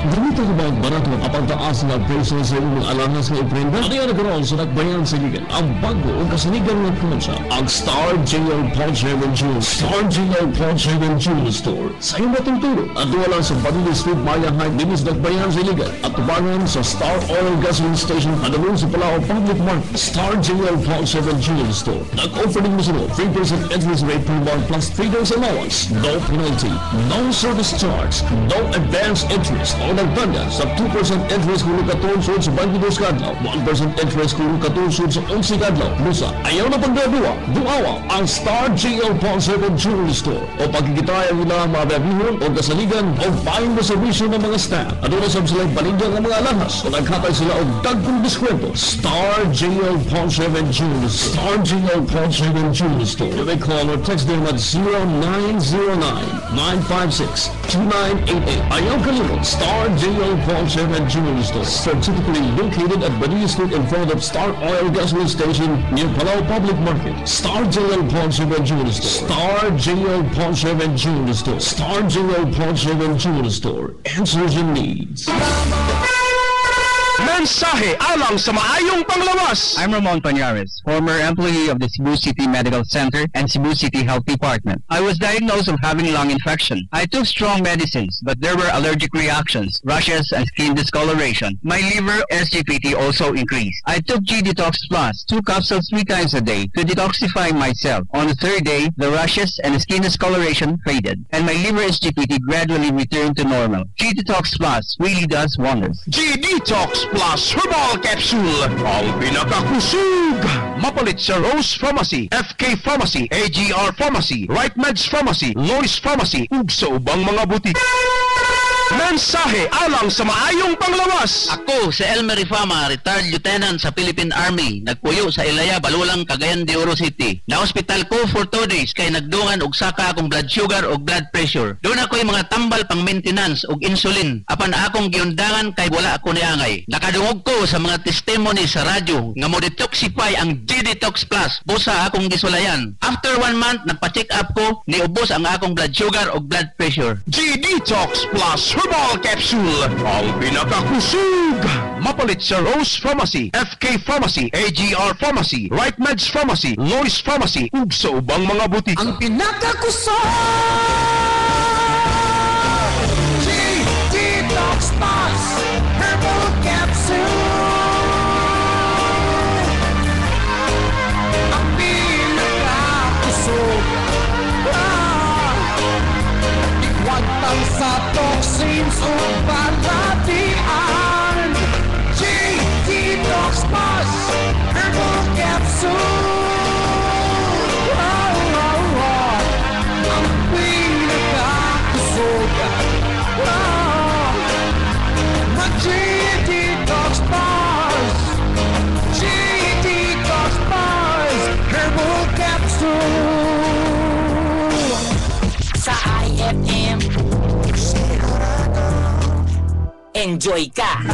ganito ka ba ang barato ang apagtaas na presyo sa inyong alahas na iprenda? Ano yan nagkaroon sa Nagbayan sa Ligan? Ang bago o kasanigan ng kumsa, ang Star JL Pawn 7 Jewel. Star JL Pawn 7 Jewel Store. Sa iyong matuturo at wala sa Badili Street, Maya High, Dinis Nagbayan sa Ligan. At tubangan sa Star Oil Gasoline Station, Adamon sa Palao Public Market. Star JL Pawn 7 Jewel Store. Nag-offer din mo sa 3% interest rate per month plus 3 days allowance. No penalty, no service charge, no advance interest o nagtanda sa 2% interest kung katulsod sa 22 kadlaw, 1% interest kung katulsod sa 11 kadlaw. Busa, ayaw na pagdaduwa, duawa ang Star JL Pawn 7 Jewelry Store o pagkikitayan nila mga babihon o kasaligan o buying mo servisyo ng mga staff. Ano na sab sila baligyan ng mga alahas o nagkatay sila o dagkong diskwento. Star JL Pawn 7 Jewelry Store. Star JL Pawn 7 Jewelry Store. You may call or text them at 0909-956-2988. Ayaw kalimot, Star JL Pawn 7 Jewelry Store, strategically located at Badili Street in front of Star Oil Gasoline Station near Palao Public Market. Star JL Pawn 7 Jewelry Store. Star JL Pawn 7 Jewelry Store. Star JL Pawn 7 Jewelry Store. Answers your needs. Mensahe alang sa maayong panglawas. I'm Ramon Pañares, former employee of the Cebu City Medical Center and Cebu City Health Department. I was diagnosed of having lung infection. I took strong medicines, but there were allergic reactions, rashes, and skin discoloration. My liver SGPT also increased. I took G-Detox Plus, 2 capsules 3 times a day to detoxify myself. On the 3rd day, the rashes and skin discoloration faded, and my liver SGPT gradually returned to normal. G-Detox Plus really does wonders. G-Detox Plus Herbal Capsule. Ang pinakakusog. Mapalit sa Rose Pharmacy, FK Pharmacy, AGR Pharmacy, Right Meds Pharmacy, Lois Pharmacy, ug sa ubang mga butik. Mensahe alang sa maayong panglawas. Ako si Elmer Ifama, retired lieutenant sa Philippine Army. Nagpuyo sa Ilaya, Balulang, Cagayan de Oro City. Na-hospital ko for 2 days kay nagdungan og saka akong blood sugar og blood pressure. Doon ako yung mga tambal pang maintenance og insulin. Apan akong giundangan kay wala ako niangay. Nakadungog ko sa mga testimony sa radyo nga mo detoxify ang G-Detox Plus. Busa akong gisulayan. After 1 month, nagpa-check up ko, niubos ang akong blood sugar og blood pressure. G-Detox Plus Herbal Capsule, ang pinakakusog. Mapalit sa Rose Pharmacy, FK Pharmacy, AGR Pharmacy, Right Meds Pharmacy, Lois Pharmacy, ug sa ubang mga butika. Ang pinakakusog! G-Detox Plus Herbal Capsule. Ang pinakakusog. Iwagtang sa toxins o balatian. G-Detox Plus Herbal Capsule. Ang pinakakusog. G-Detox Plus. G-Detox Plus Herbal Capsule. Sa IFM, enjoy ka!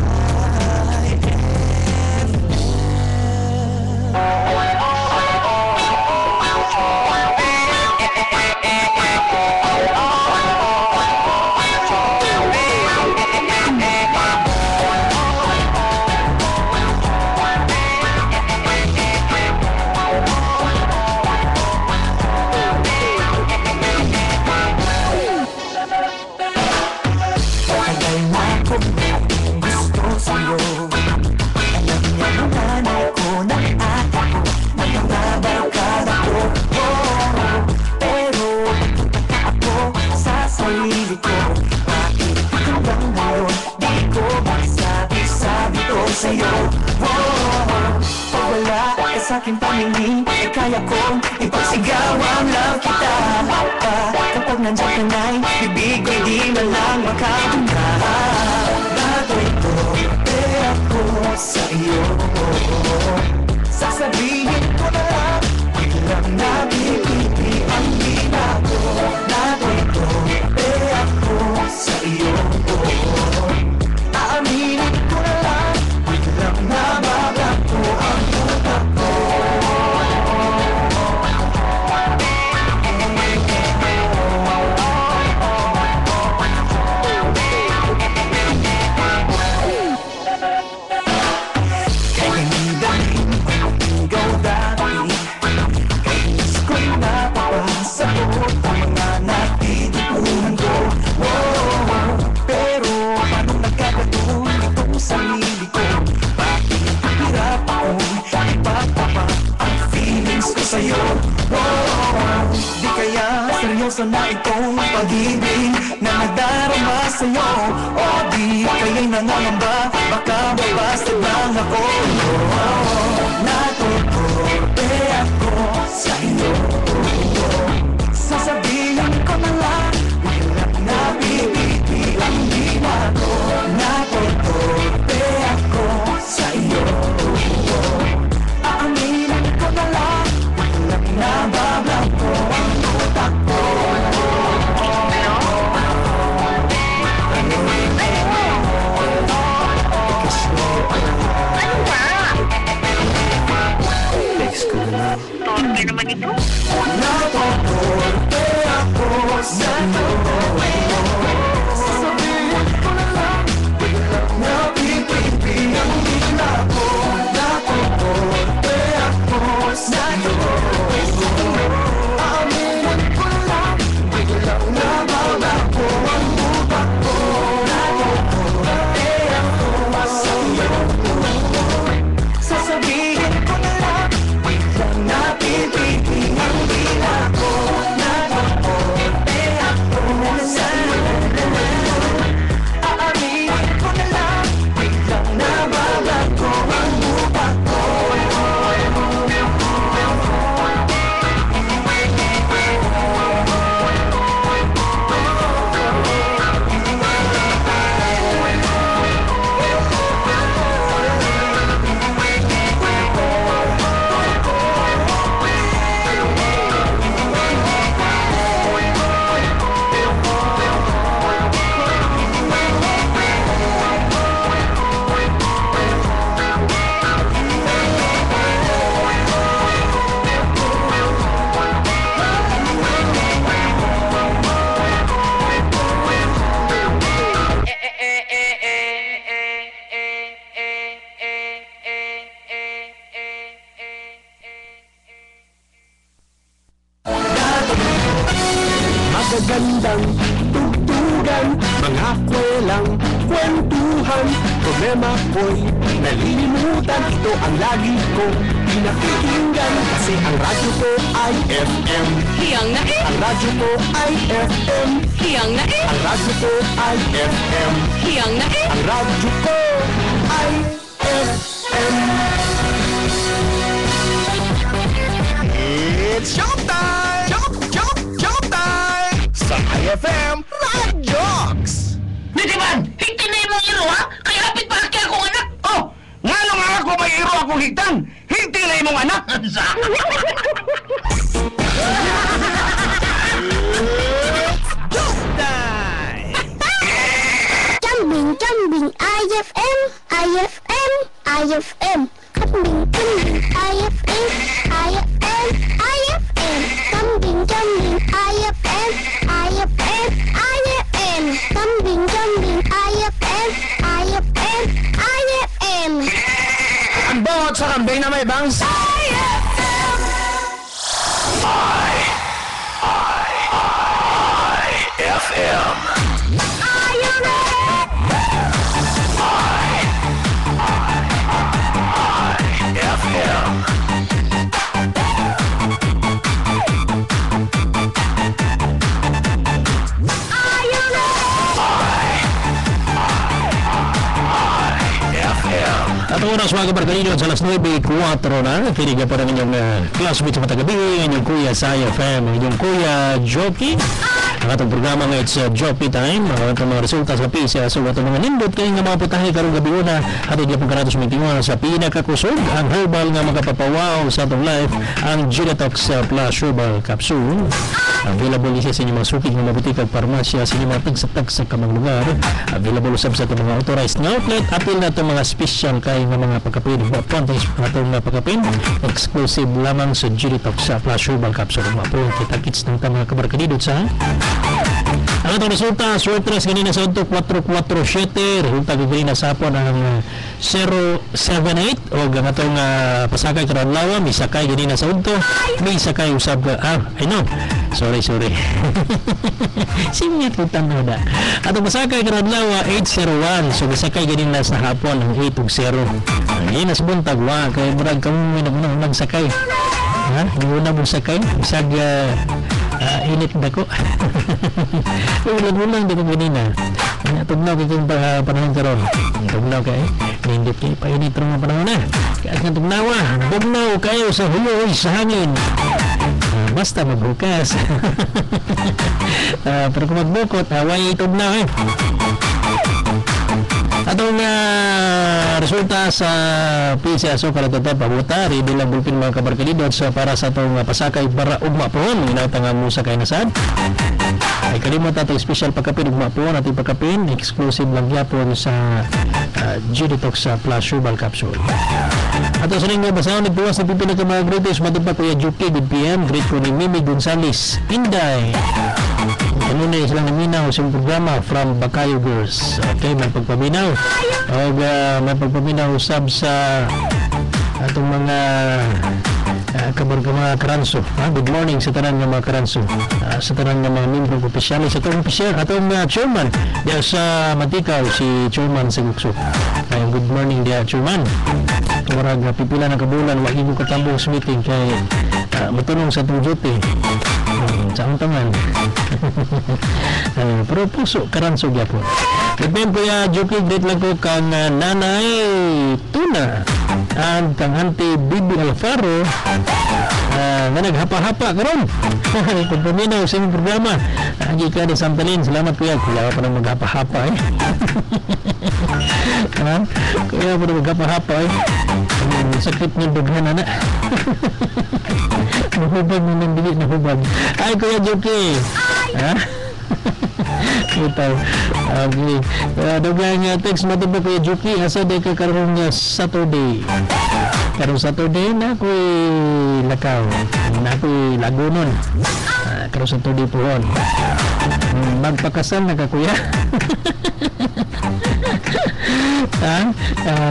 Sa'yo, pag wala ka sa'king paningin, ay kaya kong ipagsigaw ang love kita. Kapag nandiyan ka na'y bibig ko'y di na lang makabunga. Natuto, ako sa iyo. Sasabihin ko na lang, biglang nabibibi ang ginako. Natuto, ako sa iyo. Aaminin ko na lang, biglang nababag ko ang utak ko. Kaya hindi dahil ikaw dati, kaya gusto ko napapasagot ang mga natitipuhan ko. Pero paano nagkaganoon itong sarili ko? Bakit hirap akong ipagtapa ang feelings ko sa'yo? Di kaya seryoso na itong pag-ibig na nadarama sa'yo? O di kaya'y nangangamba, baka mabastad lang ako. Natutupe ako sa'yo. Sasabihin ko na lang, biglang nabibibi ang ginako. Natutupe ako sa'yo. Aaminin ko na lang, biglang nabablang ko ang utak ko. Ano ba? Text ko na lang. Torpe naman ito. Natutupe ako sa'yo. Sasabihin ko na lang, biglang Nabibibi ang ginako. Natutupe ako sa'yo. aaminin ko na lang, biglang Nabablang ko ang utak ko. Natutupe ako sa'yo. sasabihin ko na lang, Nabibibi ang ginako. Natutupe ako magagandang tugtugan, mga kwelang kwentuhan, problema ko'y nalilimutan. Ito ang lagi kong pinakikinggan, kasi ang radyo ko ay FM. Hiyang na eh! Ang radyo ko ay FM. Hiyang na eh! Ang radyo ko ay FM. Hiyang na eh! Ang radyo ko ay FM. It's showtime! Showtime! Sa IFM Live Jokes! Nitiman, hindi na yung iro ha? Kaya hapit pa kaya akong anak. Oh, nga nung nga ako may iro akong higtan, hindi na imong anak. Jumbing, jumbing, IFM, IFM, IFM. Jumbing, jumbing, IFM, IFM, IFM. Jumbing, jumbing, IFM, IFM, IFM. Jumbing, jumbing, IFM, IFM, IFM. Ang bawat sa kambing na may bangs. IFM. Are you ready? IFM. Are you ready? IFM. At oras mga kabarkalido sa alas 9:04 na, kiniga pa ng inyong classmate sa matagabi, inyong kuya sa IFM, inyong kuya Jockey. Ang atong programa nga it's Jockey Time, ang atong mga resulta sa PISA, so atong mga nindot kayo nga mga putahe karong gabi una, atong yung pagkaratos mintingon sa pinakakusog, ang herbal nga makapapawaw sa atong life, ang Gilatox Plus Herbal Capsule. Available isa sa inyong mga sukig ng mabutikag parmasya sa inyong mga tagsatagsa ka mga lugar. Available usab sa itong mga authorized na outlet. Apil na itong mga special kayo ng mga pagkapin. Contains itong mga pagkapin. Exclusive lamang sa Gilatox Plus Herbal Capsule. Mga po, kita-kits ng mga kabarkanidot sa ang itong resulta, sortres ganina sa unto 447, resulta ganina sa hapon ang 078 o ang itong pasakay karadlawa, may sakay ganina sa unto, may sakay usab sorry simiyat utang na atong pasakay karadlawa 801, so masakay ganina sa hapon ang 8 ug 0 ganina sa buntag wa kay murag kamo minag sakay ha, una mo sakay bisag init na ko ulang-ulang dito ganina tugnaw kay kong panahon karon tugnaw kay nindot kay painit rin mga panahon na kaya nga tugnaw kayo sa huloy sa hangin basta magbukas pero kung magbukot away tugnaw atong resulta sa PISA so kalatata pabuta ready lang bulpin mga kabarkalidot so para sa atong pasakay para ugma pohon inatang musa kay nasad ay kalimot atong special pagkapin ugma pohon ating pagkapin exclusive lang yapon sa Gilatox Plus Herbal Capsule. Ato sa ninyo basahon nagtuwas na pipila ka mga greetings matod pa Kuya Juki good PM greet ko ni Mimi Gonzales Pinday kanunay silang naminaw sa programa from Bacayo Girls. Okay, may pagpaminaw o may pagpaminaw usab sa atong mga mga karanso. Good morning sa tanan ng mga karanso, sa tanan ng mga membro opisyal sa atong chairman diya sa Matikaw, si chairman sa Guksok. Good morning diya chairman. Murag pipila na kabulan wag mo katambong sa meeting kay matulong sa atong duty sa akong tangan. Pero puso karanso gyapon. Good Kuya Joki, great lang ko kang Nanay Tuna and kang Auntie Bibi Alfaro na naghapa-hapa karon. Kung paminaw sa inyong programa ka ni Santalin, salamat Kuya. Kuya pa nang maghapa-hapa Kuya pa nang maghapa-hapa sakit ng dughan na nahubag mo ng dili nahubag. Ay Kuya Joki itaw okay dugang text matubog Kuya Joki asa day ka karong Saturday na ako'y lakaw na ako'y lagunon karong Saturday pohon magpakasal na ka Kuya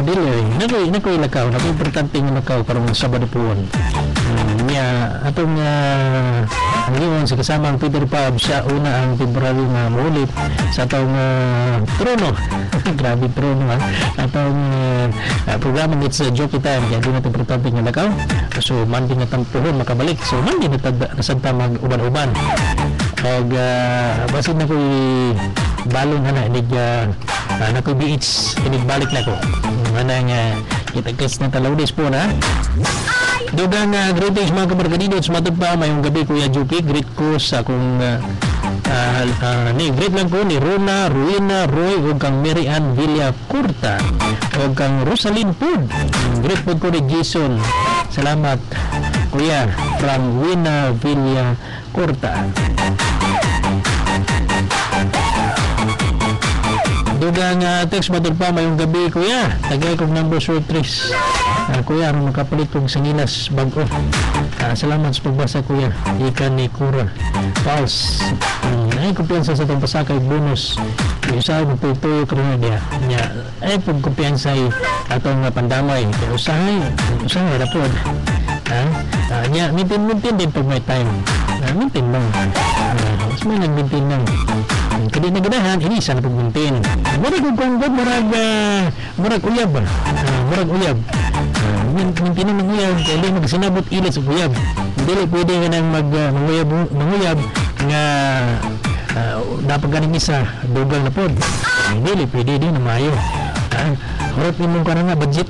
dili nako'y lakaw nako'y importante nga lakaw karong Sabado pohon atong ngayon sa kasama ang Peter Pab siya una ang temporary na maulit sa atong trono. Grabe trono ha. Atong programa it's Jockey Time kaya di natin importante nga lakaw. So Monday na tampuhon makabalik. So Monday na nasagta mag-uban-uban. Kag basin na ko'y balon na na ko'y beach balik na ko. Manang kita-kits na talawdis po na. Dugang greetings mga kabarkadidos, matod pa mayong gabi Kuya Juki, greet ko sa akong greet lang ko ni Rona, Ruina, Roy, o kang Mary Ann Villa Curta, o kang Rosalyn Pud, greet po ko ni Jason, salamat Kuya, from Ruina Villa Curta. Dugang text matod pa mayong gabi Kuya, tagay kong number short 3 Kuya, aron makapalit kong sanginas bago. Salamat sa pagbasa Kuya, ikan ni Kura Pals. Ay kumpiyansa sa itong pasakay bonus usahay magtutuyo karuna niya ay kumpiyansa atong pandamay usahay rapod niya mintin din pag may time mintin lang mas may nagmintin lang kadi naganahan inisa na pagmintin murag kong murag uyab mintin ng uyab kaya di magsinabot ilit sa uyab hindi pwede nga nang manguyab nga dapat ganing isa dugang na pod hindi pwede din na mayo harap nimong ka na nga budget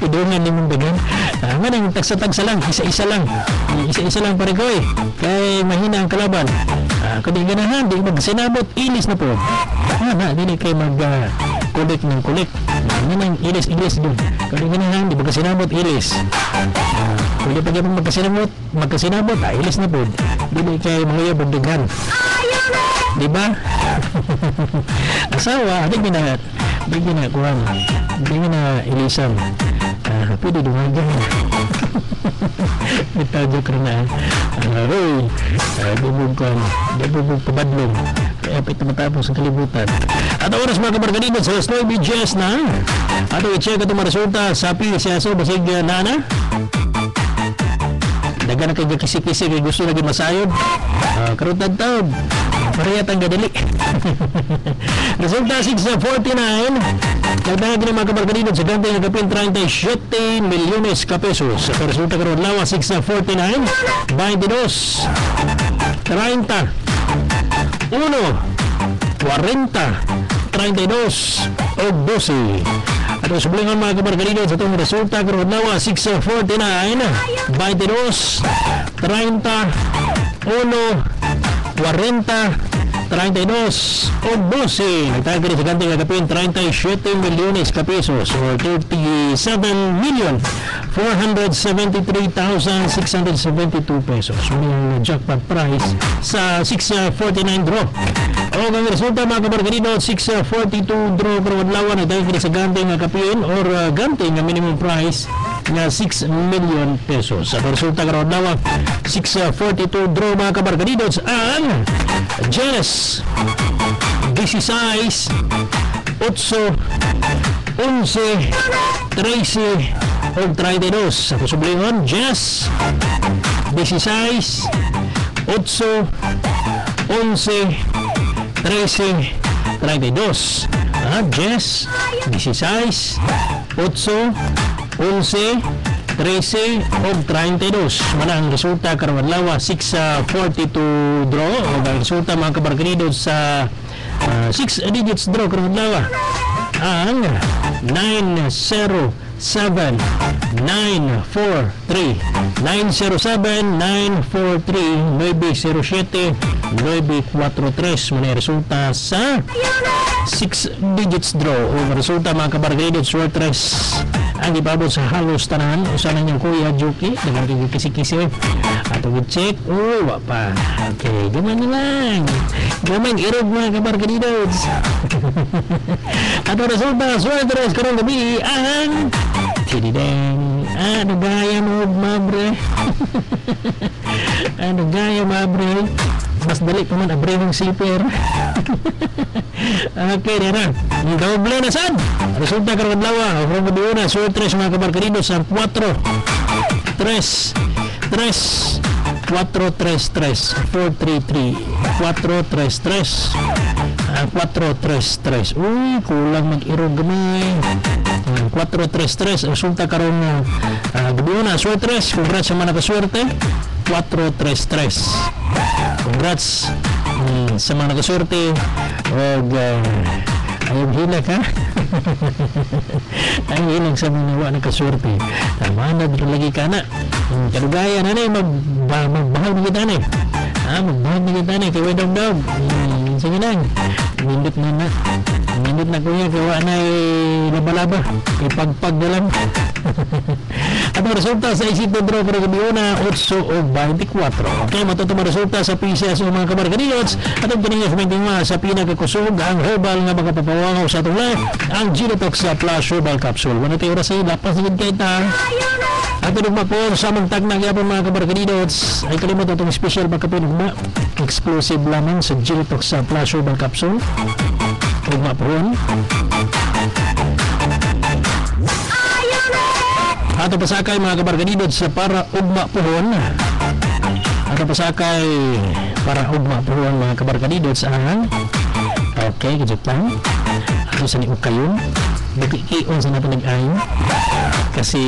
idungan nimong dagan manang tagsa-tagsa lang isa-isa lang pare ko kay mahina ang kalaban kundi ganahan di magsinabot ilis na po dili kay mag-collect ng collect manang ilis dun kundi ganahan di magsinabot ilis kundi pag yung magkasinabot ilis na po dili kay mga bundugan diba asawa di gina kuhan di gina ilisan pwede dumagan itajo ka na bubog pabadlong kaya pa ito matapos ang kalibutan at oras mga kabarkadido sa Sloy BGS na ato i-check ito resulta sa PCSO basig nana daga na kay kisi-kisi kay gusto lagi masayod karutad taon parehat ang gadali resulta 649 nagdahag na mga kabarkadido sa gante ng kapin 37 milyones ka pesos sa resulta karon lawa 649 22 30 1 40 32 o 12 at sublihan mga kabarkadido sa itong resulta karon lawa 649 22 30 1 40 32 o 12 nagtagay sa ganting agapin 37 milyones ka pesos or 37,473,672 pesos yung jackpot price sa 649 draw o ang resulta mga kabarkadido 642 draw per wadlawan nagtagay sa ganting agapin or ganting minimum price na 6 million pesos sa resulta karon daw 642 draw mga kabarkadidos ang Jess 16 8 11 13 o 32 sa sublihan Jess 16 8 11 13 32 Jess 16 8 11, 13 o 32 mana ang resulta karon adlaw 642 draw o ang resulta mga kabarkadido sa 6 digits draw karon adlaw ang 907 943 907 943 907 943 muna resulta sa 6 digits draw o resulta mga kabarkadido short race ang ibabot sa halos tanan usa na niyang Kuya Juki dengan kisi-kisi ato check wapa okay gaman irog mga kabarkadidos ato resulta short race karong gabi ang tidideng gaya mo mabre gaya mabre mas dali pa man abrehong siper okay na yung doble na sad resulta karon adlaw from Budiuna short race mga kabarkadidos sa 4 3 433. Uy, kulang mag-irog gamay. 433. Resulta karon gabi na. Suertes. Congrats sa mga nakaswerte. 433. Congrats sa mga nakaswerte. Og ayaw hilag ha. Ayaw hilag sa mga nawa nakaswerte. Tama na dito lagi ka na. Kalugaya na na magbahal na kita na. Magbahal na kita na. Kaya daw. Sige lang. Mindot na kuya. Kawa na laba-laba. Ipagpag na lang. At ang resulta sa isip ng draw para gabiuna 8 o 24. Okay, matutong resulta sa PCS o mga kabarkanilots. At ang kanina sa pinakakusog ang herbal nga magpapawangaw sa itong life, ang Genotox Plus Herbal Capsule. Wala tayo oras ay lapas na kahit at pinugma po sa magtag na gyapon mga kabarkanilots ay kalimot itong special magkapinugma exclusive lamang sa Genotox Plus Herbal Capsule. Ugma po yun. Ato pasakay mga kabarkanidod sa para ugma pohon. Ato pasakay para ugma pohon mga kabarkanidod sa ang okay, kajut lang. Ato sa niog kayo. Nakikion sa natin nag-ayo. Kasi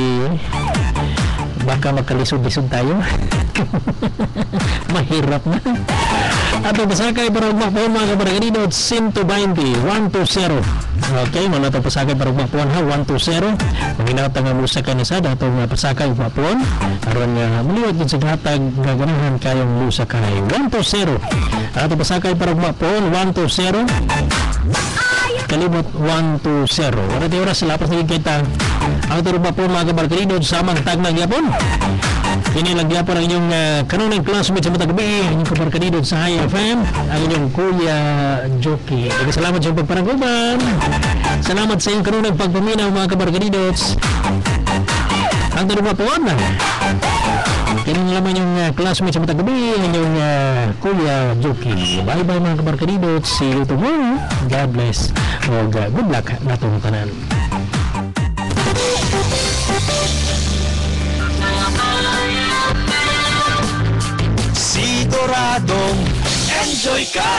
baka magkalisod-lisod tayo. Mahirap na. Ato pasakay para ugma pohon mga kabarkanidod 120. Okay, mga nato pasakay para ugma pohon ha 120. Paginaw nga musa ka na sa dato nga pasakay ugma pohon aron nga muliwat din sa hatag nga ganahan kayong musa kay 120. Ato pasakay para ugma pohon 120. Kalimot 120. Wala tayo oras sa lapas na kita. Ang turba po mga kabarkanidod sa magtag ng yapon. Kini lang yapon ang inyong kanunang classmate sa matagabi. Inyong kabarkanidod sa High FM. Ang inyong Kuya Joki. Salamat sa inyong pagparangkuban. Salamat sa inyong kanunang pagpaminaw mga kabarkanidods. Ang turba po na. Kini naman yung classmate sa matagabi. Ang inyong Kuya Joki. Bye bye mga kabarkanidods. See you tomorrow. God bless. O good luck na itong tanan. Siguradong enjoy ka.